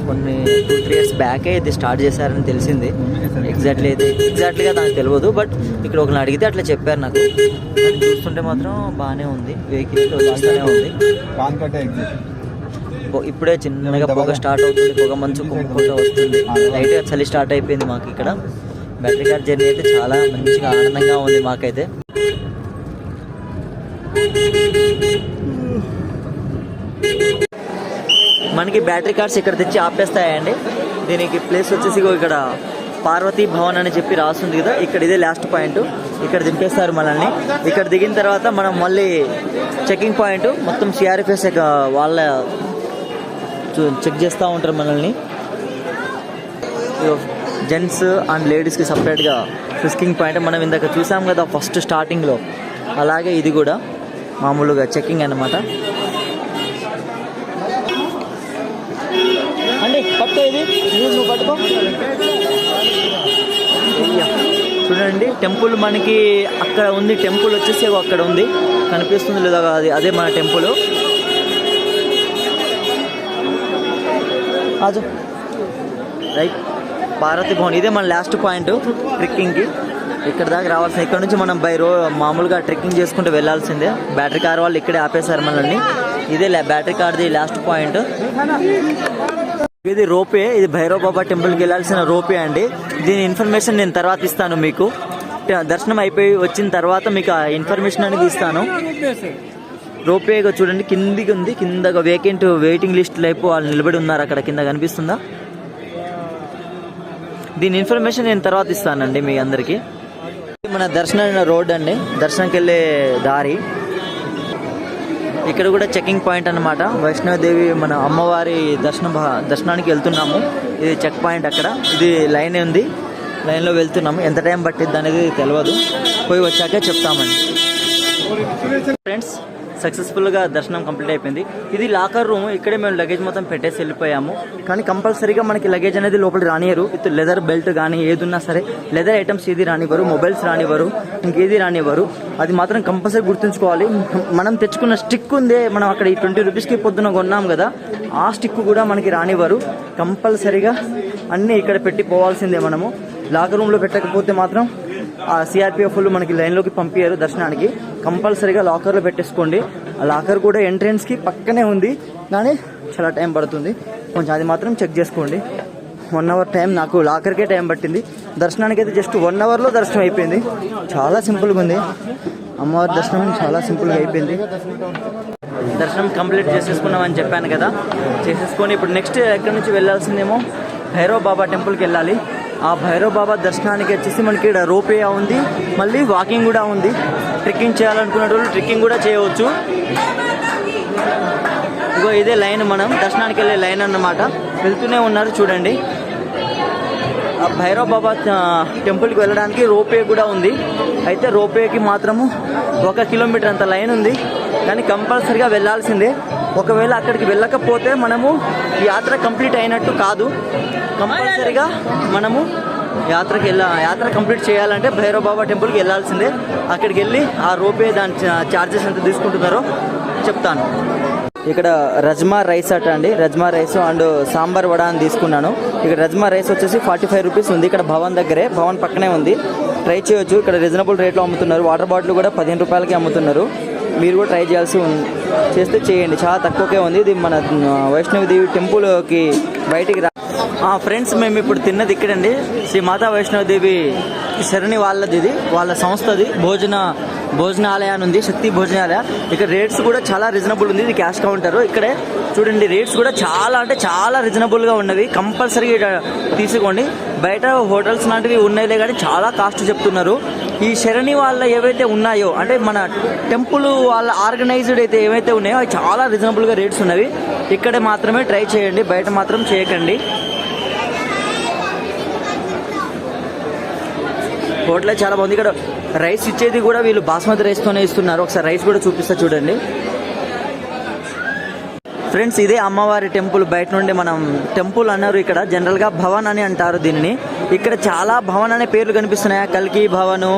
కొన్ని 2-3 years బ్యాకే ఇది స్టార్ట్ చేశారని తెలిసింది. ఎగ్జాక్ట్లీగా నాకు తెలియదు, బట్ ఇక్కడ ఒకరిని అడిగితే అట్లా చెప్పారు నాకు. చూస్తుంటే మాత్రం బాగానే ఉంది, వెహికల్ బాగానే ఉంది. ఇప్పుడే చిన్నగా పొగ స్టార్ట్ అవుతుంది, పొగ మంచు కుమ్ముకుంటూ వస్తుంది. లైట్గా చలి స్టార్ట్ అయిపోయింది మాకు ఇక్కడ. బ్యాటరీ కార్ జర్నీ అయితే చాలా మంచిగా ఆనందంగా ఉంది మాకైతే. మనకి బ్యాటరీ కార్స్ ఇక్కడ తెచ్చి ఆపేస్తాయండి. దీనికి ప్లేస్ వచ్చేసి ఇక్కడ పార్వతీ భవన్ అని చెప్పి రాస్తుంది కదా, ఇక్కడ ఇదే లాస్ట్ పాయింట్. ఇక్కడ దింపేస్తారు మనల్ని. ఇక్కడ దిగిన తర్వాత మనం మళ్ళీ చెకింగ్ పాయింట్, మొత్తం సిఆర్పిఎస్ వాళ్ళ చెక్ చేస్తూ ఉంటారు మనల్ని. జెంట్స్ అండ్ లేడీస్కి సపరేట్గా ఫ్రిస్కింగ్ పాయింట్. మనం ఇందాక చూసాం కదా ఫస్ట్ స్టార్టింగ్లో, అలాగే ఇది కూడా మామూలుగా చెకింగ్ అన్నమాట. అండి పట్టుకో, ఇది నువ్వు పట్టుకో. చూడండి, టెంపుల్ మనకి అక్కడ ఉంది. టెంపుల్ వచ్చేసి అక్కడ ఉంది, కనిపిస్తుంది లేదా, అదే మన టెంపుల్. అది రైట్. పార్వతి భవన్. ఇదే మన లాస్ట్ పాయింట్ ట్రెక్కింగ్కి. ఇక్కడ దాకా రావాల్సింది. ఇక్కడ నుంచి మనం మామూలుగా ట్రెక్కింగ్ చేసుకుంటూ వెళ్ళాల్సిందే. బ్యాటరీ కార్ వాళ్ళు ఇక్కడే ఆపేశారు మనల్ని. ఇదే బ్యాటరీ కార్ది లాస్ట్ పాయింట్. ఇది రోపే. ఇది భైరవ్ బాబా టెంపుల్కి వెళ్ళాల్సిన రోపే అండి. దీని ఇన్ఫర్మేషన్ నేను తర్వాత ఇస్తాను మీకు. దర్శనం అయిపోయి వచ్చిన తర్వాత మీకు ఆ ఇన్ఫర్మేషన్ అనేది ఇస్తాను. రోపే చూడండి కిందికి ఉంది. కింద వెయిటింగ్ లిస్ట్ వైపు వాళ్ళు నిలబడి ఉన్నారు. అక్కడ కింద కనిపిస్తుందా? దీని ఇన్ఫర్మేషన్ నేను తర్వాత ఇస్తానండి మీ అందరికీ. మన దర్శనం రోడ్ అండి, దర్శనంకి వెళ్ళే దారి. ఇక్కడ కూడా చెకింగ్ పాయింట్ అన్నమాట. వైష్ణోదేవి మన అమ్మవారి దర్శనానికి వెళ్తున్నాము. ఇది చెక్ పాయింట్. అక్కడ ఇది లైన్ ఉంది. లైన్లో వెళ్తున్నాము. ఎంత టైం పట్టిద్ది అనేది తెలియదు. పోయి వచ్చాకే చెప్తామండి. ఫ్రెండ్స్, సక్సెస్ఫుల్గా దర్శనం కంప్లీట్ అయిపోయింది. ఇది లాకర్ రూమ్. ఇక్కడే మేము లగేజ్ మొత్తం పెట్టేసి వెళ్ళిపోయాము. కానీ కంపల్సరీగా మనకి లగేజ్ అనేది లోపల రానియరు. విత్ లెదర్ బెల్ట్ కానీ ఏది ఉన్నా సరే, లెదర్ ఐటమ్స్ ఏది రానివ్వరు, మొబైల్స్ రానివ్వరు, ఇంకేది రానివ్వరు. అది మాత్రం కంపల్సరీ గుర్తుంచుకోవాలి. మనం తెచ్చుకున్న స్టిక్ ఉందే, మనం అక్కడ 20 రూపీస్కి పొద్దున కొన్నాం కదా, ఆ స్టిక్ కూడా మనకి రానివ్వరు. కంపల్సరీగా అన్నీ ఇక్కడ పెట్టి పోవాల్సిందే. మనము లాకర్ రూమ్లో పెట్టకపోతే మాత్రం ఆ సిఆర్పిఎఫ్లు మనకి లైన్లోకి పంపించారు దర్శనానికి. కంపల్సరీగా లాకర్లో పెట్టేసుకోండి. ఆ లాకర్ కూడా ఎంట్రెన్స్కి పక్కనే ఉంది, కానీ చాలా టైం పడుతుంది. కొంచెం అది మాత్రం చెక్ చేసుకోండి. 1 అవర్ టైం నాకు లాకర్కే టైం పట్టింది. దర్శనానికి అయితే జస్ట్ 1 అవర్లో దర్శనం అయిపోయింది. చాలా సింపుల్గా ఉంది. అమ్మవారి దర్శనం చాలా సింపుల్గా అయిపోయింది. దర్శనం కంప్లీట్ చేసేసుకున్నామని చెప్పాను కదా, చేసేసుకొని ఇప్పుడు నెక్స్ట్ ఎక్కడి నుంచి వెళ్ళాల్సిందేమో భైరవ్ బాబా టెంపుల్కి వెళ్ళాలి. ఆ భైరవ్ బాబా దర్శనానికి వచ్చేసి మనకి ఇక్కడ రోపే ఉంది, మళ్ళీ వాకింగ్ కూడా ఉంది. ట్రెక్కింగ్ చేయాలనుకున్న వాళ్ళు ట్రెక్కింగ్ కూడా చేయవచ్చు. ఇగో ఇదే లైన్, మనం దర్శనానికి వెళ్ళే లైన్ అన్నమాట. వెళ్తూనే ఉన్నారు చూడండి. ఆ భైరవ్ బాబా టెంపుల్కి వెళ్ళడానికి రోపే కూడా ఉంది. అయితే రోపేకి మాత్రము 1 కిలోమీటర్ అంత లైన్ ఉంది, కానీ కంపల్సరీగా వెళ్ళాల్సిందే. ఒకవేళ అక్కడికి వెళ్ళకపోతే మనము యాత్ర కంప్లీట్ అయినట్టు కాదు. కంపల్సరీగా మనము యాత్ర కంప్లీట్ చేయాలంటే భైరవ్ బాబా టెంపుల్కి వెళ్ళాల్సిందే. అక్కడికి వెళ్ళి ఆ రోపే దాని ఛార్జెస్ ఎంత తీసుకుంటున్నారో చెప్తాను. ఇక్కడ రజ్మా రైస్ అట అండి. రజ్మా రైస్ అండ్ సాంబార్ వడ అని తీసుకున్నాను. ఇక్కడ రజ్మా రైస్ వచ్చేసి 45 రూపీస్ ఉంది. ఇక్కడ భవన్ దగ్గరే, భవన్ పక్కనే ఉంది. ట్రై చేయొచ్చు. ఇక్కడ రీజనబుల్ రేట్లో అమ్ముతున్నారు. వాటర్ బాటిల్ కూడా 15 రూపాయలకి అమ్ముతున్నారు. మీరు కూడా ట్రై చేస్తే చేయండి. చాలా తక్కువకే ఉంది. ఇది మన వైష్ణవదేవి టెంపుల్కి బయటికి ఫ్రెండ్స్, మేము ఇప్పుడు తిన్నది ఇక్కడండి. శ్రీ మాతా వైష్ణవదేవి శరణి వాళ్ళది, ఇది వాళ్ళ సంస్థది భోజనాలయాన్ని ఉంది, శక్తి భోజనాలయ. ఇక్కడ రేట్స్ కూడా చాలా రీజనబుల్ ఉంది. ఇది క్యాష్ కౌంటర్. ఇక్కడే చూడండి, రేట్స్ కూడా చాలా అంటే చాలా రీజనబుల్గా ఉన్నవి. కంపల్సరీగా తీసుకోండి. బయట హోటల్స్ లాంటివి ఉన్నాయిలే కానీ చాలా కాస్ట్ చెప్తున్నారు. ఈ శరణి వాళ్ళ ఏవైతే ఉన్నాయో, అంటే మన టెంపుల్ వాళ్ళ ఆర్గనైజ్డ్ అయితే ఏవైతే ఉన్నాయో అవి చాలా రీజనబుల్గా రేట్స్ ఉన్నవి. ఇక్కడే మాత్రమే ట్రై చేయండి, బయట మాత్రం చేయకండి. హోటలే చాలా బాగుంది. ఇక్కడ రైస్ ఇచ్చేది కూడా వీళ్ళు బాస్మతి రైస్తోనే ఇస్తున్నారు. ఒకసారి రైస్ కూడా చూపిస్తా చూడండి. ఫ్రెండ్స్, ఇదే అమ్మవారి టెంపుల్. బయట నుండి మనం టెంపుల్ అన్నారు. ఇక్కడ జనరల్గా భవన్ అని అంటారు దీన్ని. ఇక్కడ చాలా భవన్ అనే పేర్లు కనిపిస్తున్నాయి. కల్కి భవను,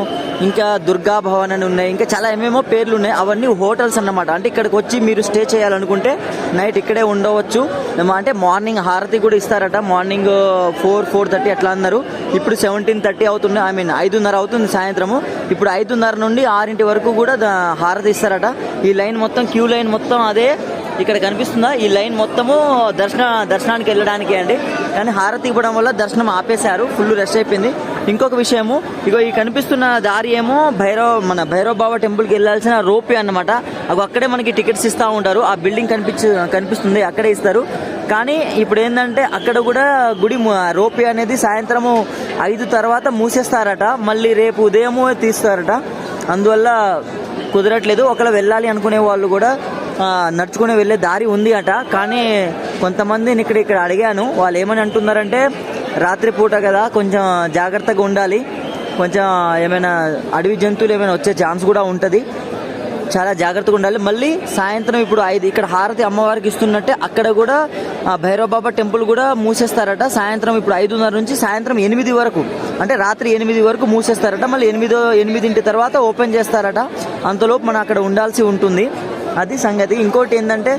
ఇంకా దుర్గా భవన్ అని ఉన్నాయి, ఇంకా చాలా ఏమేమో పేర్లు ఉన్నాయి. అవన్నీ హోటల్స్ అన్నమాట. అంటే ఇక్కడికి వచ్చి మీరు స్టే చేయాలనుకుంటే నైట్ ఇక్కడే ఉండవచ్చు. అంటే మార్నింగ్ హారతి కూడా ఇస్తారట. మార్నింగ్ 4-4:30 అట్లా అన్నారు. ఇప్పుడు 17:30 అవుతుంది. 5:30 అవుతుంది సాయంత్రము. ఇప్పుడు 5:30 నుండి 6 వరకు కూడా హారతి ఇస్తారట. ఈ లైన్ మొత్తం క్యూ లైన్ మొత్తం అదే ఇక్కడ కనిపిస్తుందా? ఈ లైన్ మొత్తము దర్శనానికి వెళ్ళడానికి అండి. కానీ హారతి ఇవ్వడం వల్ల దర్శనం ఆపేశారు. ఫుల్ రష్ అయిపోయింది. ఇంకొక విషయము, ఇగో ఈ కనిపిస్తున్న దారి ఏమో భైరవ్ బాబా టెంపుల్కి వెళ్ళాల్సిన రోపే అన్నమాట. అక్కడే మనకి టికెట్స్ ఇస్తూ ఉంటారు. ఆ బిల్డింగ్ కనిపిస్తుంది, అక్కడే ఇస్తారు. కానీ ఇప్పుడు ఏంటంటే అక్కడ కూడా గుడి రోపే అనేది సాయంత్రము 5 తర్వాత మూసేస్తారట. మళ్ళీ రేపు ఉదయము తీస్తారట. అందువల్ల కుదరట్లేదు. ఒకవేళ వెళ్ళాలి అనుకునే వాళ్ళు కూడా నడుచుకుని వెళ్ళే దారి ఉంది అట. కానీ కొంతమందిని ఇక్కడ అడిగాను. వాళ్ళు ఏమని అంటున్నారంటే, రాత్రిపూట కదా, కొంచెం జాగ్రత్తగా ఉండాలి, కొంచెం ఏమైనా అడవి జంతువులు ఏమైనా వచ్చే ఛాన్స్ కూడా ఉంటుంది, చాలా జాగ్రత్తగా ఉండాలి. మళ్ళీ సాయంత్రం ఇప్పుడు 5 ఇక్కడ హారతి అమ్మవారికి ఇస్తున్నట్టే అక్కడ కూడా భైరవ్ బాబా టెంపుల్ కూడా మూసేస్తారట. సాయంత్రం ఇప్పుడు 5:30 నుంచి సాయంత్రం 8 వరకు, అంటే రాత్రి 8 వరకు మూసేస్తారట. మళ్ళీ 8 తర్వాత ఓపెన్ చేస్తారట. అంతలోపు మనం అక్కడ ఉండాల్సి ఉంటుంది. అది సంగతి. ఇంకోటి ఏంటంటే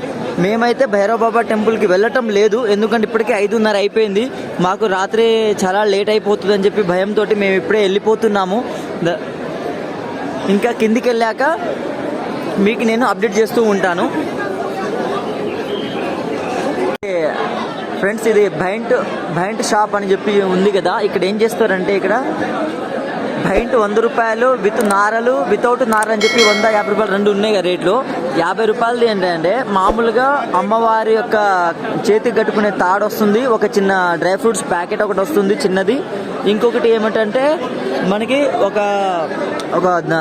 మేమైతే భైరవ బాబా టెంపుల్కి వెళ్ళటం లేదు, ఎందుకంటే ఇప్పటికే 5:30 అయిపోయింది. మాకు రాత్రి చాలా లేట్ అయిపోతుందని చెప్పి భయంతో మేము ఇప్పుడే వెళ్ళిపోతున్నాము. ఇంకా కిందికి వెళ్ళాక మీకు నేను అప్డేట్ చేస్తూ ఉంటాను. ఫ్రెండ్స్, ఇది భైంట్ షాప్ అని చెప్పి ఉంది కదా. ఇక్కడ ఏం చేస్తారంటే, ఇక్కడ భైంట్ 100 రూపాయలు విత్ నారలు, వితౌట్ నార అని చెప్పి 100-50 రూపాయలు రెండు ఉన్నాయి కదా రేట్లు. 50 రూపాయలది ఏంటంటే మామూలుగా అమ్మవారి యొక్క చేతికి కట్టుకునే తాడు వస్తుంది, ఒక చిన్న డ్రై ఫ్రూట్స్ ప్యాకెట్ ఒకటి వస్తుంది చిన్నది. ఇంకొకటి ఏమిటంటే మనకి ఒక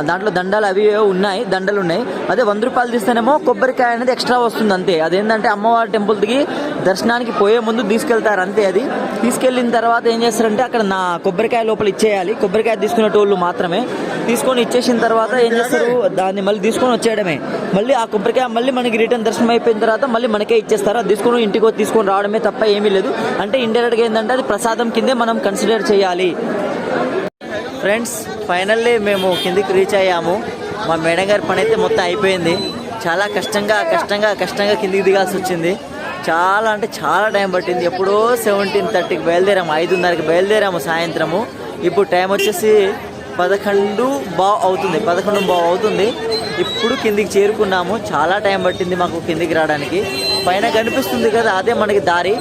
దాంట్లో దండలు అవి ఉన్నాయి, దండలు ఉన్నాయి. అదే 100 రూపాయలు తీస్తేనేమో కొబ్బరికాయ అనేది ఎక్స్ట్రా వస్తుంది అంతే. అదేంటంటే అమ్మవారి టెంపుల్ దిగి దర్శనానికి పోయే ముందు తీసుకెళ్తారు అంతే. అది తీసుకెళ్ళిన తర్వాత ఏం చేస్తారంటే అక్కడ నా కొబ్బరికాయ లోపల ఇచ్చేయాలి. కొబ్బరికాయ తీసుకునేటోళ్ళు మాత్రమే తీసుకొని ఇచ్చేసిన తర్వాత ఏం చేస్తారు, దాన్ని మళ్ళీ తీసుకొని వచ్చేయడమే. మళ్ళీ ఆ కొబ్బరికాయ మళ్ళీ మనకి రిటర్న్ దర్శనం అయిపోయిన తర్వాత మళ్ళీ మనకే ఇచ్చేస్తారు. అది తీసుకొని ఇంటికి తీసుకొని రావడమే తప్ప ఏమీ లేదు. అంటే ఇండైరెక్ట్గా ఏంటంటే అది ప్రసాదం కిందే మనం కన్సిడర్ చేయాలి. ఫ్రెండ్స్, ఫైనల్లీ మేము కిందికి రీచ్ అయ్యాము. మా మేడం గారి పని అయితే మొత్తం అయిపోయింది. చాలా కష్టంగా కిందికి దిగాల్సి వచ్చింది. చాలా అంటే చాలా టైం పట్టింది. ఎప్పుడో 17:30కి బయలుదేరాము, 5:30కి బయలుదేరాము సాయంత్రము. ఇప్పుడు టైం వచ్చేసి 11:15 అవుతుంది. ఇప్పుడు కిందికి చేరుకున్నాము. చాలా టైం పట్టింది మాకు కిందికి రావడానికి. పైన కనిపిస్తుంది కదా, అదే మనకి దారి.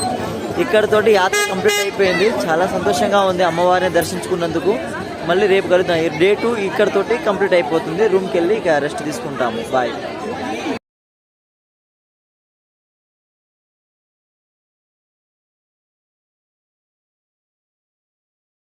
ఇక్కడతోటి యాత్ర కంప్లీట్ అయిపోయింది. చాలా సంతోషంగా ఉంది అమ్మవారిని దర్శించుకున్నందుకు. మళ్ళీ రేపు కలుద్దాం. డే 2 ఇక్కడతోటి కంప్లీట్ అయిపోతుంది. రూమ్కి వెళ్ళి ఇక రెస్ట్ తీసుకుంటాము. బాయ్.